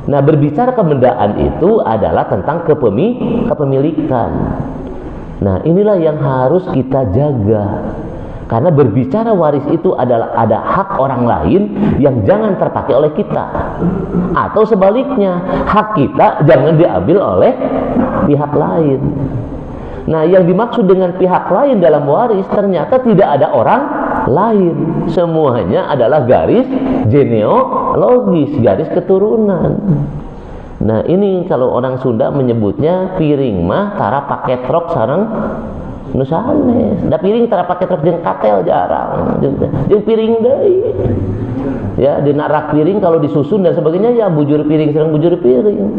Nah, berbicara kebendaan itu adalah tentang kepemilikan. Nah, inilah yang harus kita jaga. Karena berbicara waris itu adalah ada hak orang lain yang jangan terpakai oleh kita. Atau sebaliknya, hak kita jangan diambil oleh pihak lain. Nah, yang dimaksud dengan pihak lain dalam waris ternyata tidak ada orang lain. Semuanya adalah garis genealogis, garis keturunan. Nah, ini kalau orang Sunda menyebutnya piring mah tara pakai trok sareng nu sanes. Da piring tara pakai trok jeung katel jarang. Jeung piring deui. Ya, dina rak piring kalau disusun dan sebagainya ya bujur piring sareng bujur piring.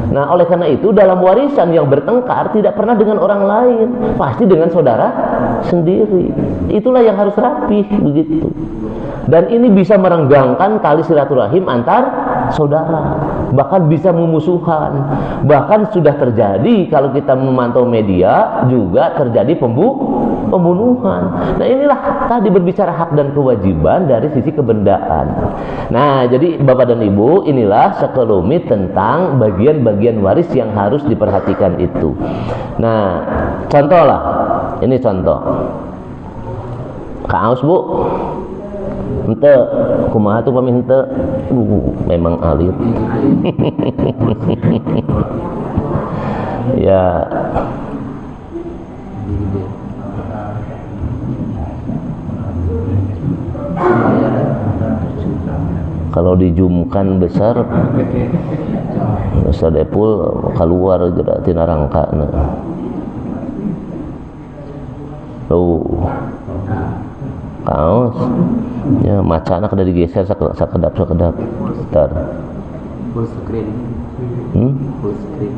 Nah, oleh karena itu dalam warisan yang bertengkar tidak pernah dengan orang lain, pasti dengan saudara sendiri. Itulah yang harus rapih begitu. Dan ini bisa merenggangkan tali silaturahim antar saudara, bahkan bisa memusuhan. Bahkan sudah terjadi kalau kita memantau media juga terjadi pembunuhan. Nah, inilah tadi berbicara hak dan kewajiban dari sisi kebendaan. Nah, jadi Bapak dan Ibu, inilah sekelumit tentang bagian-bagian waris yang harus diperhatikan itu. Nah, contoh lah, ini contoh. Kaos Bu, ente kumaha tuh pamih ente, memang alit. Ya. Kalau dijumkan besar sadepul keluar jadi tina rangkana. Tuh kaos ya macana kada digeser sakedap tar full screen. Full screen.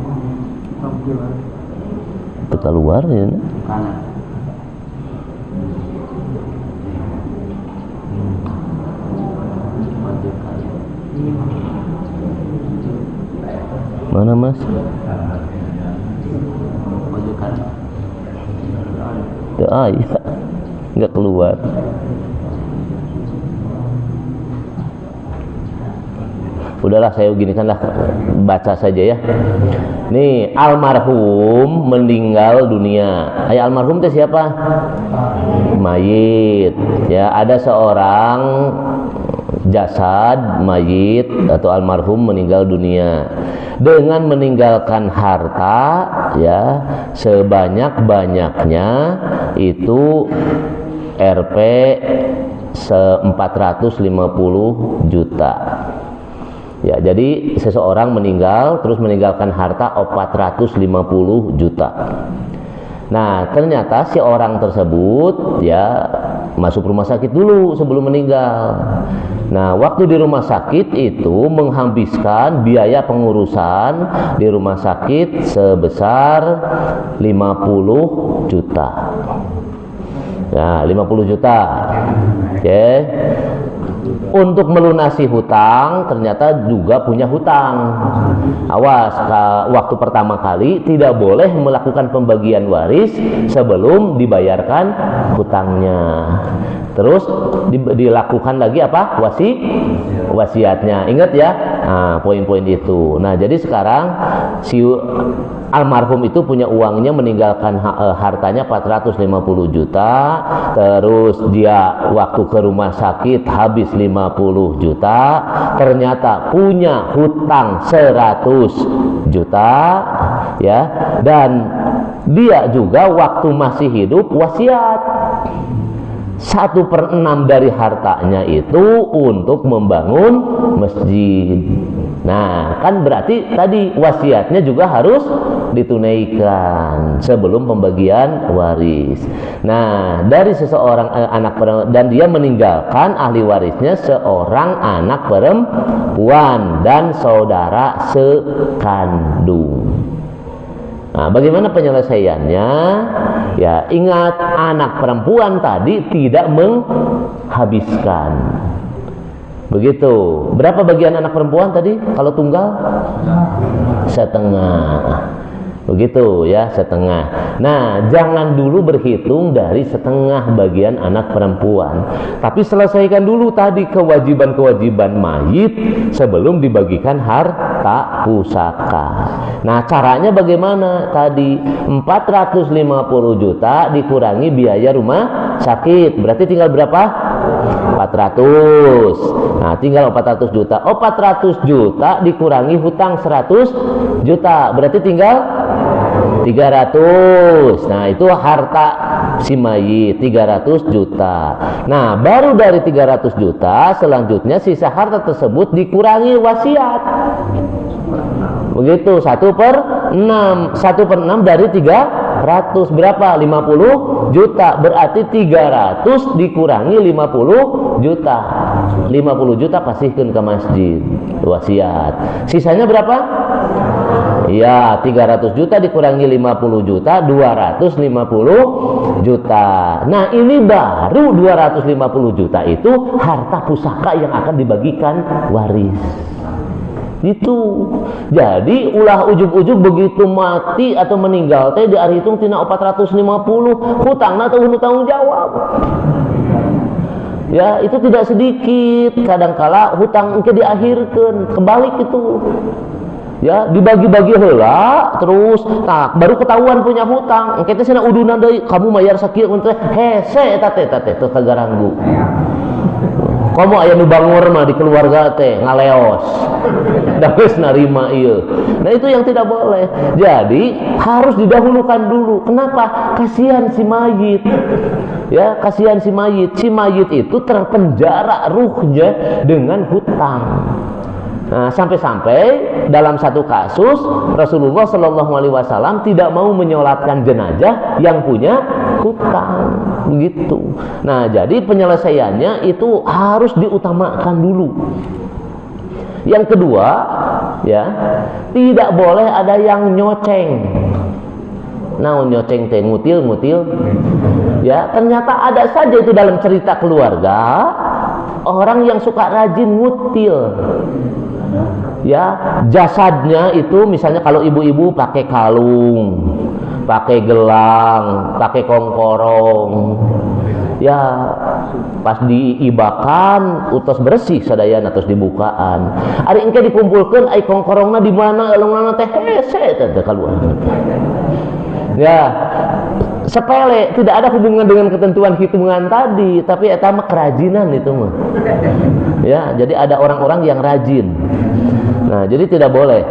Itu keluar ya. Kanan. Mana Mas? Maju kanan. Ya, nggak keluar. Udahlah, saya ginikanlah, baca saja ya. Nih, almarhum meninggal dunia. Almarhum itu siapa? Mayit. Ya, ada seorang jasad mayit atau almarhum meninggal dunia dengan meninggalkan harta ya sebanyak-banyaknya itu Rp 450 juta. Ya, jadi seseorang meninggal terus meninggalkan harta 450 juta. Nah, ternyata si orang tersebut ya masuk rumah sakit dulu sebelum meninggal. Nah, waktu di rumah sakit itu menghabiskan biaya pengurusan di rumah sakit sebesar 50 juta. Nah, 50 juta. Oke. Untuk melunasi hutang ternyata juga punya hutang. Awas, waktu pertama kali tidak boleh melakukan pembagian waris sebelum dibayarkan hutangnya. Terus dilakukan lagi apa? Wasiatnya. Ingat ya, nah, poin-poin itu. Nah, jadi sekarang si almarhum itu punya uangnya, meninggalkan hartanya 450 juta. Terus dia waktu ke rumah sakit habis 50 juta. Ternyata punya hutang 100 juta ya. Dan dia juga waktu masih hidup wasiat 1/6 dari hartanya itu untuk membangun masjid. Nah, kan berarti tadi wasiatnya juga harus ditunaikan sebelum pembagian waris. Nah, dari seseorang anak perempuan, dan dia meninggalkan ahli warisnya seorang anak perempuan dan saudara sekandung. Nah, bagaimana penyelesaiannya? Ya, ingat, anak perempuan tadi tidak menghabiskan. Begitu. Berapa bagian anak perempuan tadi? Kalau tunggal? Setengah. Begitu ya, setengah. Nah, jangan dulu berhitung dari setengah bagian anak perempuan, tapi selesaikan dulu tadi kewajiban-kewajiban mayit sebelum dibagikan harta pusaka. Nah, caranya bagaimana? Tadi 450 juta dikurangi biaya rumah sakit, berarti tinggal berapa? 400. Nah, tinggal 400 juta. 400 juta dikurangi hutang 100 juta, berarti tinggal 300. Nah, itu harta si mayit 300 juta. Nah, baru dari 300 juta selanjutnya sisa harta tersebut dikurangi wasiat. Begitu, 1/6. 1/6 dari 300 berapa? 50 juta. Berarti 300 dikurangi 50 juta. 50 juta pasihkan ke masjid wasiat. Sisanya berapa? Ya, 300 juta dikurangi 50 juta, 250 juta. Nah, ini baru 250 juta itu harta pusaka yang akan dibagikan waris. Itu. Jadi ulah ujug-ujug begitu mati atau meninggal teh dihitung tina 450 hutangna atau tanggung jawab. Ya, itu tidak sedikit. Kadangkala hutang engke diakhirkeun, kebalik itu. Ya, dibagi-bagi heula terus nah baru ketahuan punya hutang engke teh cenah uduna deui kamu mayar sakieu teh hese eta teh teu kagaranggu. Kamu aya nu bangor mah di keluarga teh ngaleos. Da geus narima ieu. Nah, itu yang tidak boleh. Jadi harus didahulukan dulu. Kenapa? Kasihan si mayit. Ya, kasihan si mayit. Si mayit itu terpenjara ruhnya dengan hutang. Nah, sampai-sampai dalam satu kasus Rasulullah Shallallahu Alaihi Wasallam tidak mau menyolatkan jenazah yang punya hutang, begitu. Nah, jadi penyelesaiannya itu harus diutamakan dulu. Yang kedua, ya, tidak boleh ada yang nyoceng. Nah, nyoceng teh ngutil. Ya, ternyata ada saja itu dalam cerita keluarga orang yang suka rajin ngutil. Ya, jasadnya itu misalnya kalau ibu-ibu pakai kalung, pakai gelang, pakai kongkorong. Ya, pas diibakan utos bersih sadayana terus dibukaan. Ari engke dikumpulkeun ai kongkorongna di mana elungna teh hese teh kaluar. Ya, sepele, tidak ada hubungan dengan ketentuan hitungan tadi, tapi eta mah kerajinan itu mah. Ya, jadi ada orang-orang yang rajin. Nah, jadi tidak boleh.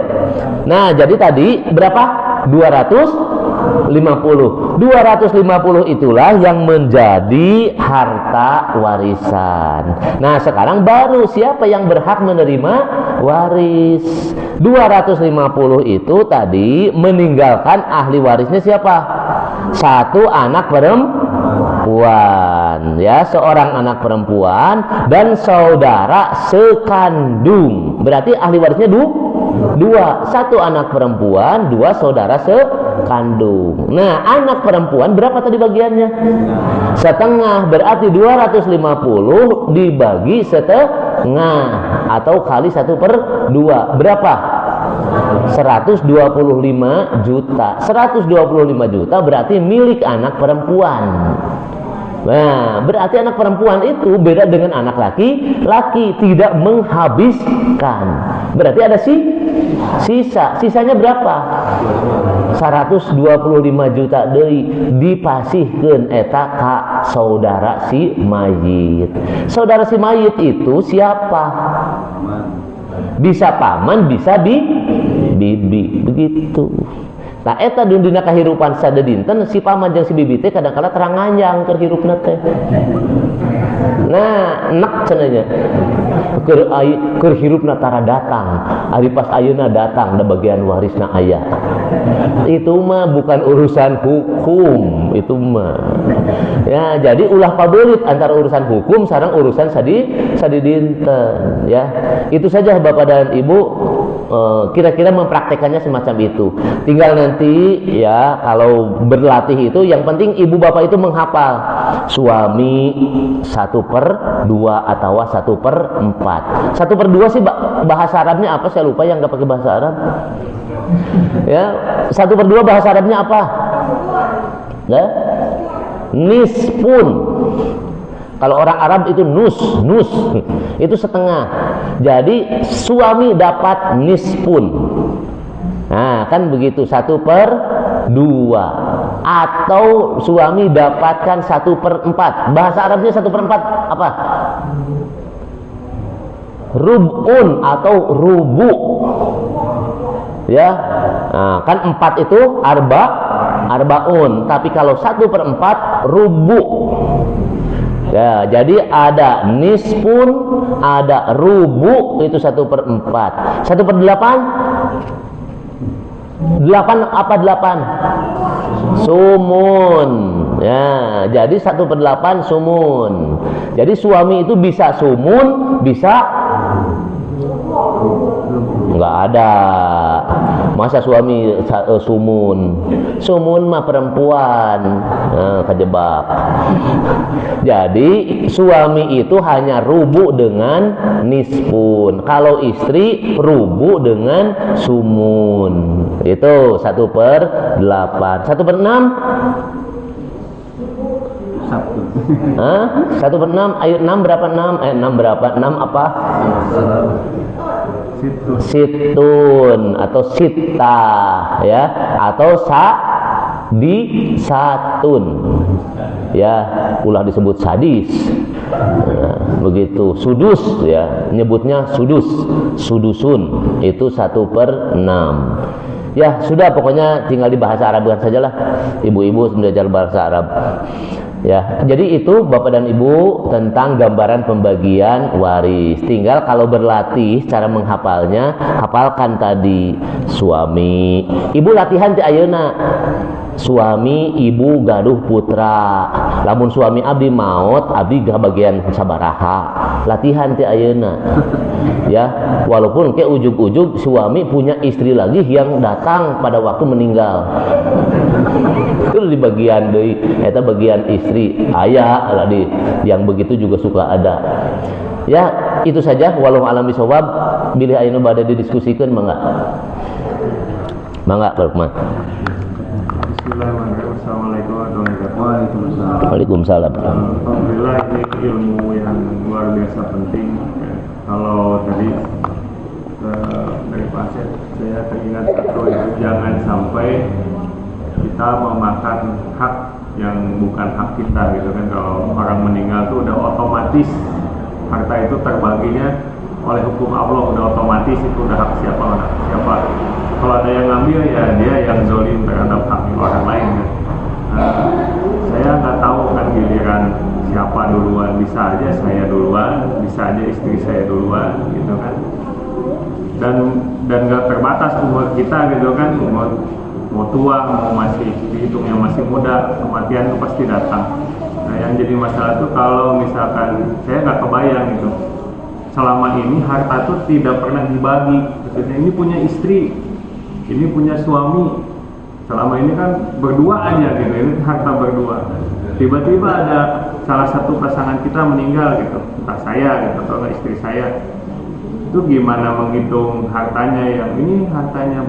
Nah, jadi tadi berapa? 250. 250 itulah yang menjadi harta warisan. Nah, sekarang baru siapa yang berhak menerima waris? 250 itu tadi meninggalkan ahli warisnya siapa? Satu anak perempuan, ya, seorang anak perempuan dan saudara sekandung. Berarti ahli warisnya dua, satu anak perempuan, dua saudara sekandung. Nah, anak perempuan berapa tadi bagiannya? Setengah. Berarti 250 dibagi setengah atau kali 1/2 berapa? 125 juta. 125 juta berarti milik anak perempuan. Nah, berarti anak perempuan itu beda dengan anak laki-laki, tidak menghabiskan. Berarti ada sisanya berapa? 125 juta deui dipasihkeun eta ka saudara si mayit. Saudara si mayit itu siapa? Bisa paman, bisa bibi, begitu. Nah, eta dina kahirupan sadedinten si paman jeung si bibi teh kadang-kala terang nganyang keur hirupna teh. Nah, enak cenanya. Keur hirupna tara datang. Ari pas ayeuna datang da bagian warisna aya. Itu mah bukan urusan hukum, itu mah. Ya, jadi ulah pabelit antara urusan hukum sareng urusan sadedinten, ya. Itu saja Bapak dan Ibu, kira-kira mempraktekannya semacam itu. Tinggal nanti ya kalau berlatih itu yang penting ibu bapak itu menghafal suami 1/2 atau 1/4. 1/2 sih bahasa Arabnya apa, saya lupa yang nggak pakai bahasa Arab. Ya, 1/2 bahasa Arabnya apa? Ya? Nisfun. Kalau orang Arab itu nus itu setengah. Jadi suami dapat nisfun. Nah, kan begitu, 1/2. Atau suami dapatkan 1/4. Bahasa Arabnya 1/4 apa? Rub'un atau rubu. Ya, nah, kan 4 itu arbaun. Tapi kalau 1/4 rubu. Ya, jadi ada nisfun, ada rubu, itu 1/4. 1/8? 8 apa 8? Sumun. Ya, jadi 1/8 sumun. Jadi suami itu bisa sumun, bisa enggak ada. Masa suami sumun? Sumun mah perempuan. Kejebak. Jadi suami itu hanya rubu dengan nisfun. Kalau istri rubu dengan sumun. Itu 1/8. 1/6? 1/6. Ayo 6 berapa 6? 6 berapa? 6 apa? Situn atau sita, ya, atau satun, ya, ulah disebut sadis. Begitu. Sudus, ya, nyebutnya sudusun, itu 1/6. Ya sudah, pokoknya tinggal di bahasa Arabkan sajalah, ibu-ibu belajar bahasa Arab. Ya, jadi itu Bapak dan Ibu tentang gambaran pembagian waris. Tinggal kalau berlatih cara menghafalnya, hafalkan tadi suami. Ibu latihan ti ayeuna. Suami ibu gaduh putra. Lamun suami abdi maot, abdi gak bagian sabaraha. Latihan ti ayeuna. Ya, walaupun ke ujug-ujug suami punya istri lagi yang datang pada waktu meninggal. Itu di bagian deui, eta bagian istri. Aya lah di yang begitu juga suka ada. Ya, itu saja, walau alam bisawab. Bilih ayeuna bade didiskusikeun mangga. Mangga, Pak Lukman. Bismillahirrahmanirrahim. Assalamualaikum warahmatullahi wabarakatuh. Waalaikumsalam. Alhamdulillah, ini ilmu yang luar biasa penting. Kalau tadi dari Pak Asep, saya teringat satu, jangan sampai kita memakan hak yang bukan hak kita gitu kan. Kalau orang meninggal itu udah otomatis harta itu terbaginya oleh hukum Allah, udah otomatis itu udah hak siapa. Kalau ada yang ngambil, ya dia yang zolim terhadap hak orang lain kan. Saya nggak tahu kan giliran siapa duluan, bisa aja saya duluan, bisa aja istri saya duluan gitu kan. Dan nggak terbatas umur kita gitu kan, mau tua, mau masih dihitungnya masih muda, kematian itu pasti datang. Nah, yang jadi masalah tuh kalau misalkan saya nggak kebayang gitu, selama ini harta tuh tidak pernah dibagi. Maksudnya ini punya istri, ini punya suami, selama ini kan berdua aja gitu, ini harta berdua. Tiba-tiba ada salah satu pasangan kita meninggal gitu, entah saya gitu atau istri saya, itu gimana menghitung hartanya? Yang ini hartanya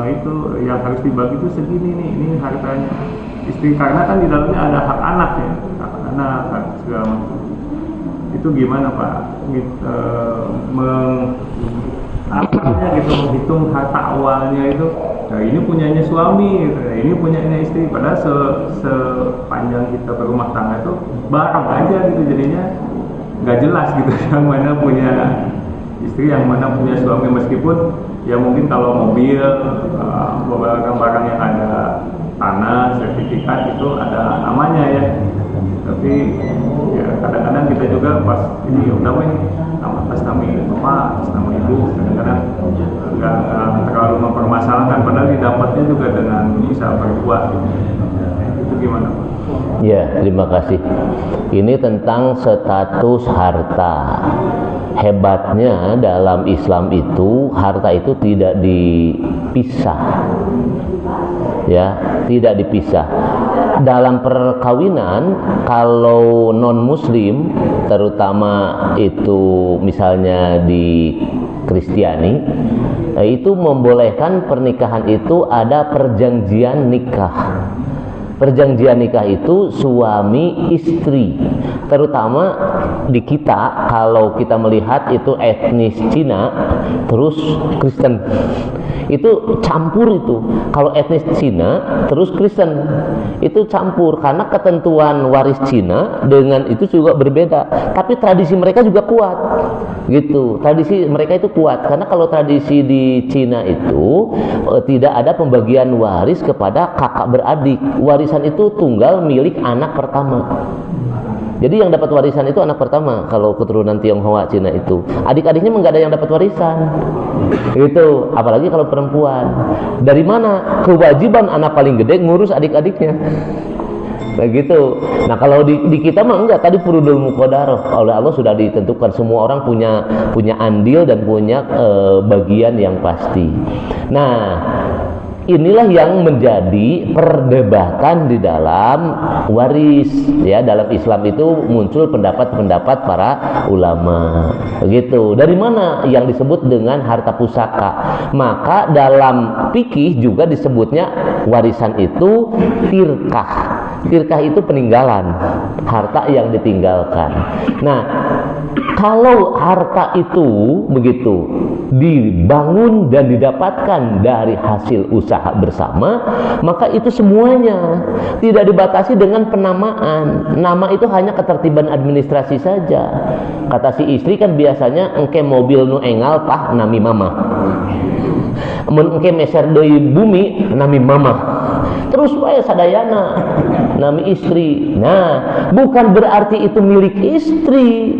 itu yang harus dibagi itu segini nih, ini hartanya istri, karena kan di dalamnya ada hak anak ya, hak anak, hak segala macam. Itu gimana Pak? Menghitung harta awalnya itu, nah ini punyanya suami, gitu. Ini punyanya istri. Padahal sepanjang kita berumah tangga itu bareng aja gitu, jadinya nggak jelas gitu yang mana punya istri, yang mana punya suami. Meskipun ya mungkin kalau mobil, barang-barang yang ada tanah, sertifikat itu ada namanya ya. Tapi ya kadang-kadang kita juga pas ini udah atas nama bapak, atas nama ibu, kadang-kadang nggak terlalu mempermasalahkan, padahal didapatnya juga dengan bisa berbuat. Itu gimana Pak? Ya, terima kasih. Ini tentang status harta. Hebatnya dalam Islam itu harta itu tidak dipisah. Ya, tidak dipisah. Dalam perkawinan, kalau non muslim, terutama itu misalnya di Kristiani, itu membolehkan pernikahan itu ada perjanjian nikah. Perjanjian nikah itu suami istri, terutama di kita, kalau kita melihat itu etnis Cina terus Kristen, itu campur itu. Kalau etnis Cina terus Kristen itu campur, karena ketentuan waris Cina dengan itu juga berbeda, tapi tradisi mereka juga kuat gitu. Tradisi mereka itu kuat, karena kalau tradisi di Cina itu tidak ada pembagian waris kepada kakak beradik. Warisan itu tunggal milik anak pertama. Jadi yang dapat warisan itu anak pertama. Kalau keturunan Tionghoa Cina itu, adik-adiknya enggak ada yang dapat warisan. Gitu, apalagi kalau perempuan. Dari mana kewajiban anak paling gede ngurus adik-adiknya? Nah gitu. Nah kalau di kita mah enggak, tadi furudul muqaddarah oleh Allah sudah ditentukan, semua orang punya andil dan punya bagian yang pasti. Nah, inilah yang menjadi perdebatan di dalam waris ya. Dalam Islam itu muncul pendapat-pendapat para ulama. Begitu. Dari mana yang disebut dengan harta pusaka? Maka dalam fikih juga disebutnya warisan itu tirkah. Tirkah itu peninggalan, harta yang ditinggalkan. Nah, kalau harta itu begitu dibangun dan didapatkan dari hasil usaha bersama, maka itu semuanya tidak dibatasi dengan penamaan. Nama itu hanya ketertiban administrasi saja. Kata si istri kan biasanya engke mobil nu engal pah nami mama, mun engke meser deui bumi nami mama, terus wae sadayana nami istri. Nah, bukan berarti itu milik istri.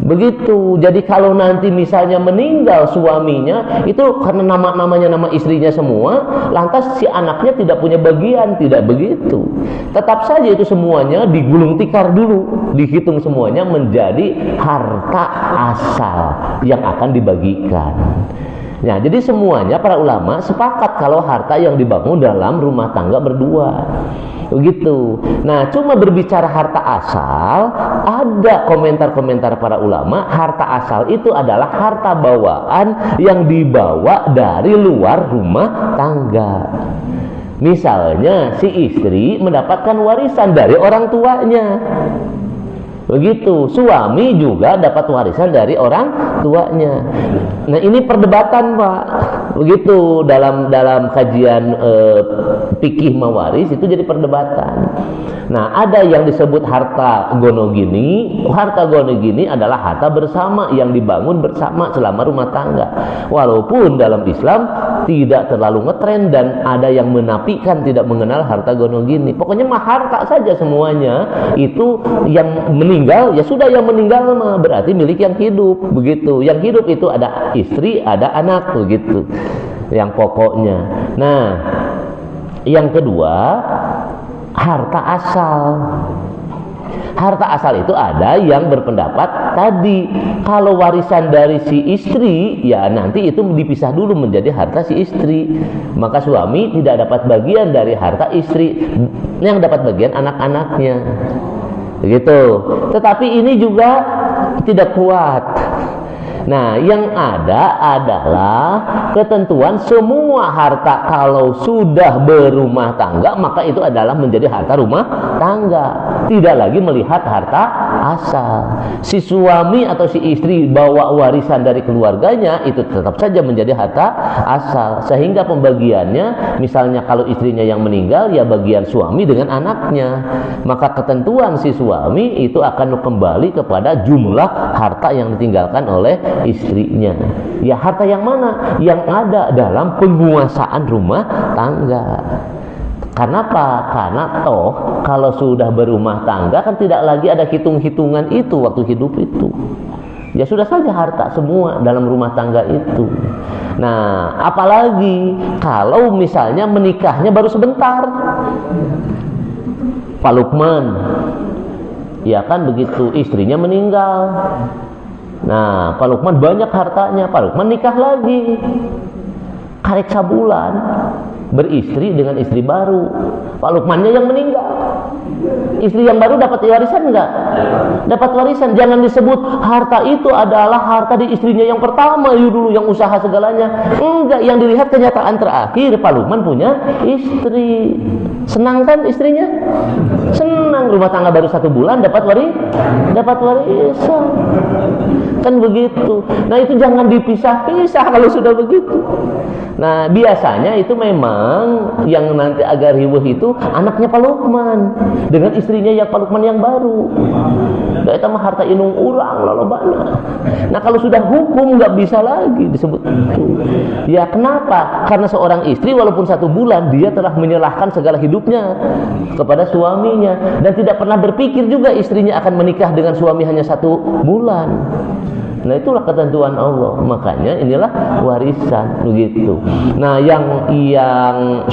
Begitu. Jadi kalau nanti misalnya meninggal suaminya, itu karena namanya nama istrinya semua, lantas si anaknya tidak punya bagian, tidak begitu. Tetap saja itu semuanya digulung tikar dulu, dihitung semuanya menjadi harta asal yang akan dibagikan. Nah, jadi semuanya para ulama sepakat kalau harta yang dibangun dalam rumah tangga berdua. Begitu. Nah, cuma berbicara harta asal, ada komentar-komentar para ulama, harta asal itu adalah harta bawaan yang dibawa dari luar rumah tangga. Misalnya si istri mendapatkan warisan dari orang tuanya. Begitu, suami juga dapat warisan dari orang tuanya. Nah, ini perdebatan, Pak. Begitu dalam kajian fikih mawaris itu jadi perdebatan. Nah, ada yang disebut harta gonogini. Harta gonogini adalah harta bersama yang dibangun bersama selama rumah tangga. Walaupun dalam Islam tidak terlalu ngetren dan ada yang menafikan tidak mengenal harta gonogini. Pokoknya mah harta saja semuanya. Itu yang meninggal, ya sudah, yang meninggal mah berarti milik yang hidup. Begitu. Yang hidup itu ada istri, ada anak, begitu. Yang pokoknya. Nah, yang kedua, harta asal. Harta asal itu ada yang berpendapat tadi, kalau warisan dari si istri, ya nanti itu dipisah dulu menjadi harta si istri. Maka suami tidak dapat bagian dari harta istri, yang dapat bagian anak-anaknya. Begitu. Tetapi ini juga tidak kuat. Nah, yang ada adalah ketentuan semua harta kalau sudah berumah tangga, maka itu adalah menjadi harta rumah tangga. Tidak lagi melihat harta asal. Si suami atau si istri bawa warisan dari keluarganya, itu tetap saja menjadi harta asal. Sehingga pembagiannya, misalnya kalau istrinya yang meninggal, ya bagian suami dengan anaknya. Maka ketentuan si suami itu akan kembali kepada jumlah harta yang ditinggalkan oleh istrinya. Ya, harta yang mana? Yang ada dalam penguasaan rumah tangga. Kenapa? Karena toh kalau sudah berumah tangga kan tidak lagi ada hitung-hitungan itu waktu hidup itu. Ya sudah saja harta semua dalam rumah tangga itu. Nah, apalagi kalau misalnya menikahnya baru sebentar. Pak Lukman, ya kan begitu, istrinya meninggal. Nah, Pak Lukman banyak hartanya, Pak Lukman nikah lagi, karek sabulan. beristri dengan istri baru. Pak Lukmannya yang meninggal. Istri yang baru dapat warisan enggak? Dapat warisan. Jangan disebut harta itu adalah harta di istrinya yang pertama, dulu yang usaha segalanya. Enggak, yang dilihat kenyataan terakhir Pak Lukman punya istri. Senang kan istrinya? Senang, rumah tangga baru 1 bulan dapat warisan. Kan begitu. Nah, itu jangan dipisah-pisah kalau sudah begitu. Nah, biasanya itu memang yang nanti agak riweuh itu anaknya Pak Lukman dengan istrinya yang Pak Lukman yang baru. Nah, itu mah harta inung urang lolobana. Nah, kalau sudah hukum nggak bisa lagi disebut itu. Ya, kenapa? Karena seorang istri walaupun 1 bulan dia telah menyerahkan segala hidupnya kepada suaminya dan tidak pernah berpikir juga istrinya akan menikah dengan suami hanya 1 bulan. Nah, itulah ketentuan Allah. Makanya inilah warisan begitu. Nah, yang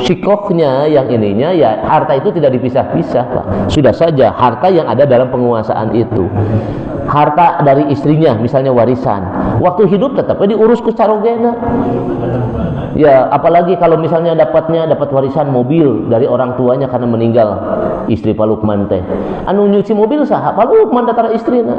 syikohnya, yang ininya ya harta itu tidak dipisah-pisah, Pak. Sudah saja harta yang ada dalam penguasaan itu. Harta dari istrinya misalnya warisan. Waktu hidup tetapnya diurus ku carogena. Ya, apalagi kalau misalnya dapat warisan mobil dari orang tuanya karena meninggal istri Pak Lukman teh. Anu nyuci mobil saha? Pak Lukman datara istrina.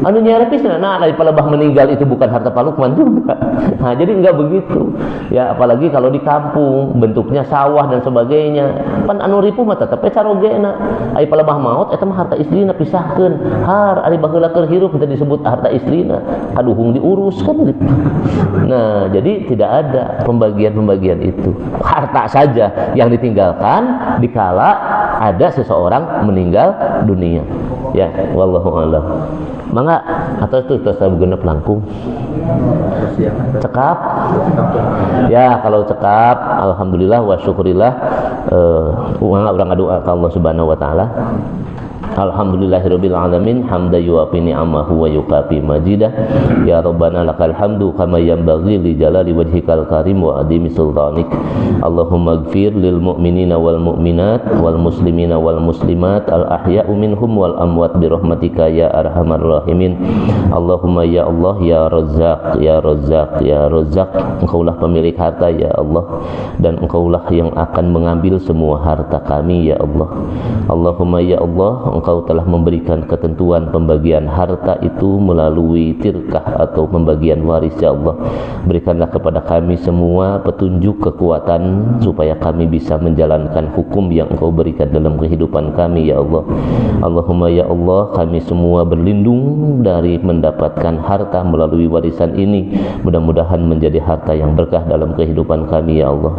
Anu nyerep istrina. Nah, dari palebah meninggal itu bukan harta Pak Lukman juga. Nah, jadi enggak begitu. Ya, apalagi kalau di kampung bentuknya sawah dan sebagainya. Pan anu ripuh mah tetep carogena. Ai palebah maot eta mah harta istrina pisahkeun. Har ari baheula keur hirup kita disebut harta istrina. Kaduhung diurus kan. Nah, jadi tidak ada pembagian itu. Harta saja yang ditinggalkan dikala ada seseorang meninggal dunia. Ya, wallahu a'lam. Mangga atau itu genep langkung. Cekap. Ya, kalau cekap alhamdulillah wa syukurillah mangga urang ngadoa ka Allah Subhanahu wa taala. Alhamdulillahirabbil alamin hamdan yuwafi ni'amahu wa yukafi majidah. Ya rabbana lakal hamdu kama yanbaghi li jalali wajhikal karim wa adimi sultanik. Allahumma ighfir lil mu'minina wal mu'minat wal muslimina wal muslimat al ahya'u minhum wal amwat bi rahmatika ya arhamar rahimin. Allahumma ya Allah ya Razzaq ya Razzaq ya Razzaq. Engkaulah pemilik harta ya Allah, dan Engkaulah yang akan mengambil semua harta kami ya Allah. Allahumma ya Allah, Engkau telah memberikan ketentuan pembagian harta itu melalui tirkah atau pembagian waris ya Allah. Berikanlah kepada kami semua petunjuk kekuatan supaya kami bisa menjalankan hukum yang Engkau berikan dalam kehidupan kami ya Allah. Allahumma ya Allah, kami semua berlindung dari mendapatkan harta melalui warisan ini. Mudah-mudahan menjadi harta yang berkah dalam kehidupan kami ya Allah.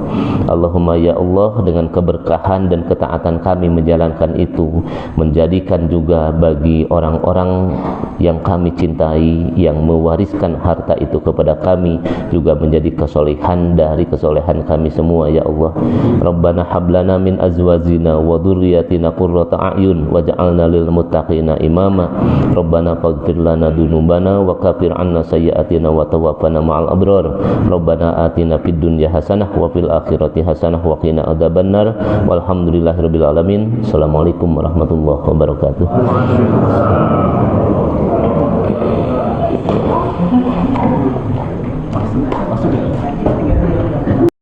Allahumma ya Allah, dengan keberkahan dan ketaatan kami menjalankan itu, menjadikan juga bagi orang-orang yang kami cintai yang mewariskan harta itu kepada kami juga menjadi kesolehan dari kesolehan kami semua ya Allah. Rabbana hablana min azwajina wa dzurriyyatina qurrata a'yun waj'alna lil muttaqina imama. Rabbana faghfir lana dzunubana wa kafir 'anna sayyi'atina wa tawaffana ma'al abrar. Rabbana atina fid dunya hasanah wa fil akhirati hasanah wa qina adzabannar. Walhamdulillahirabbil alamin. Assalamualaikum warahmatullahi wabarakatuh. Masuk ya?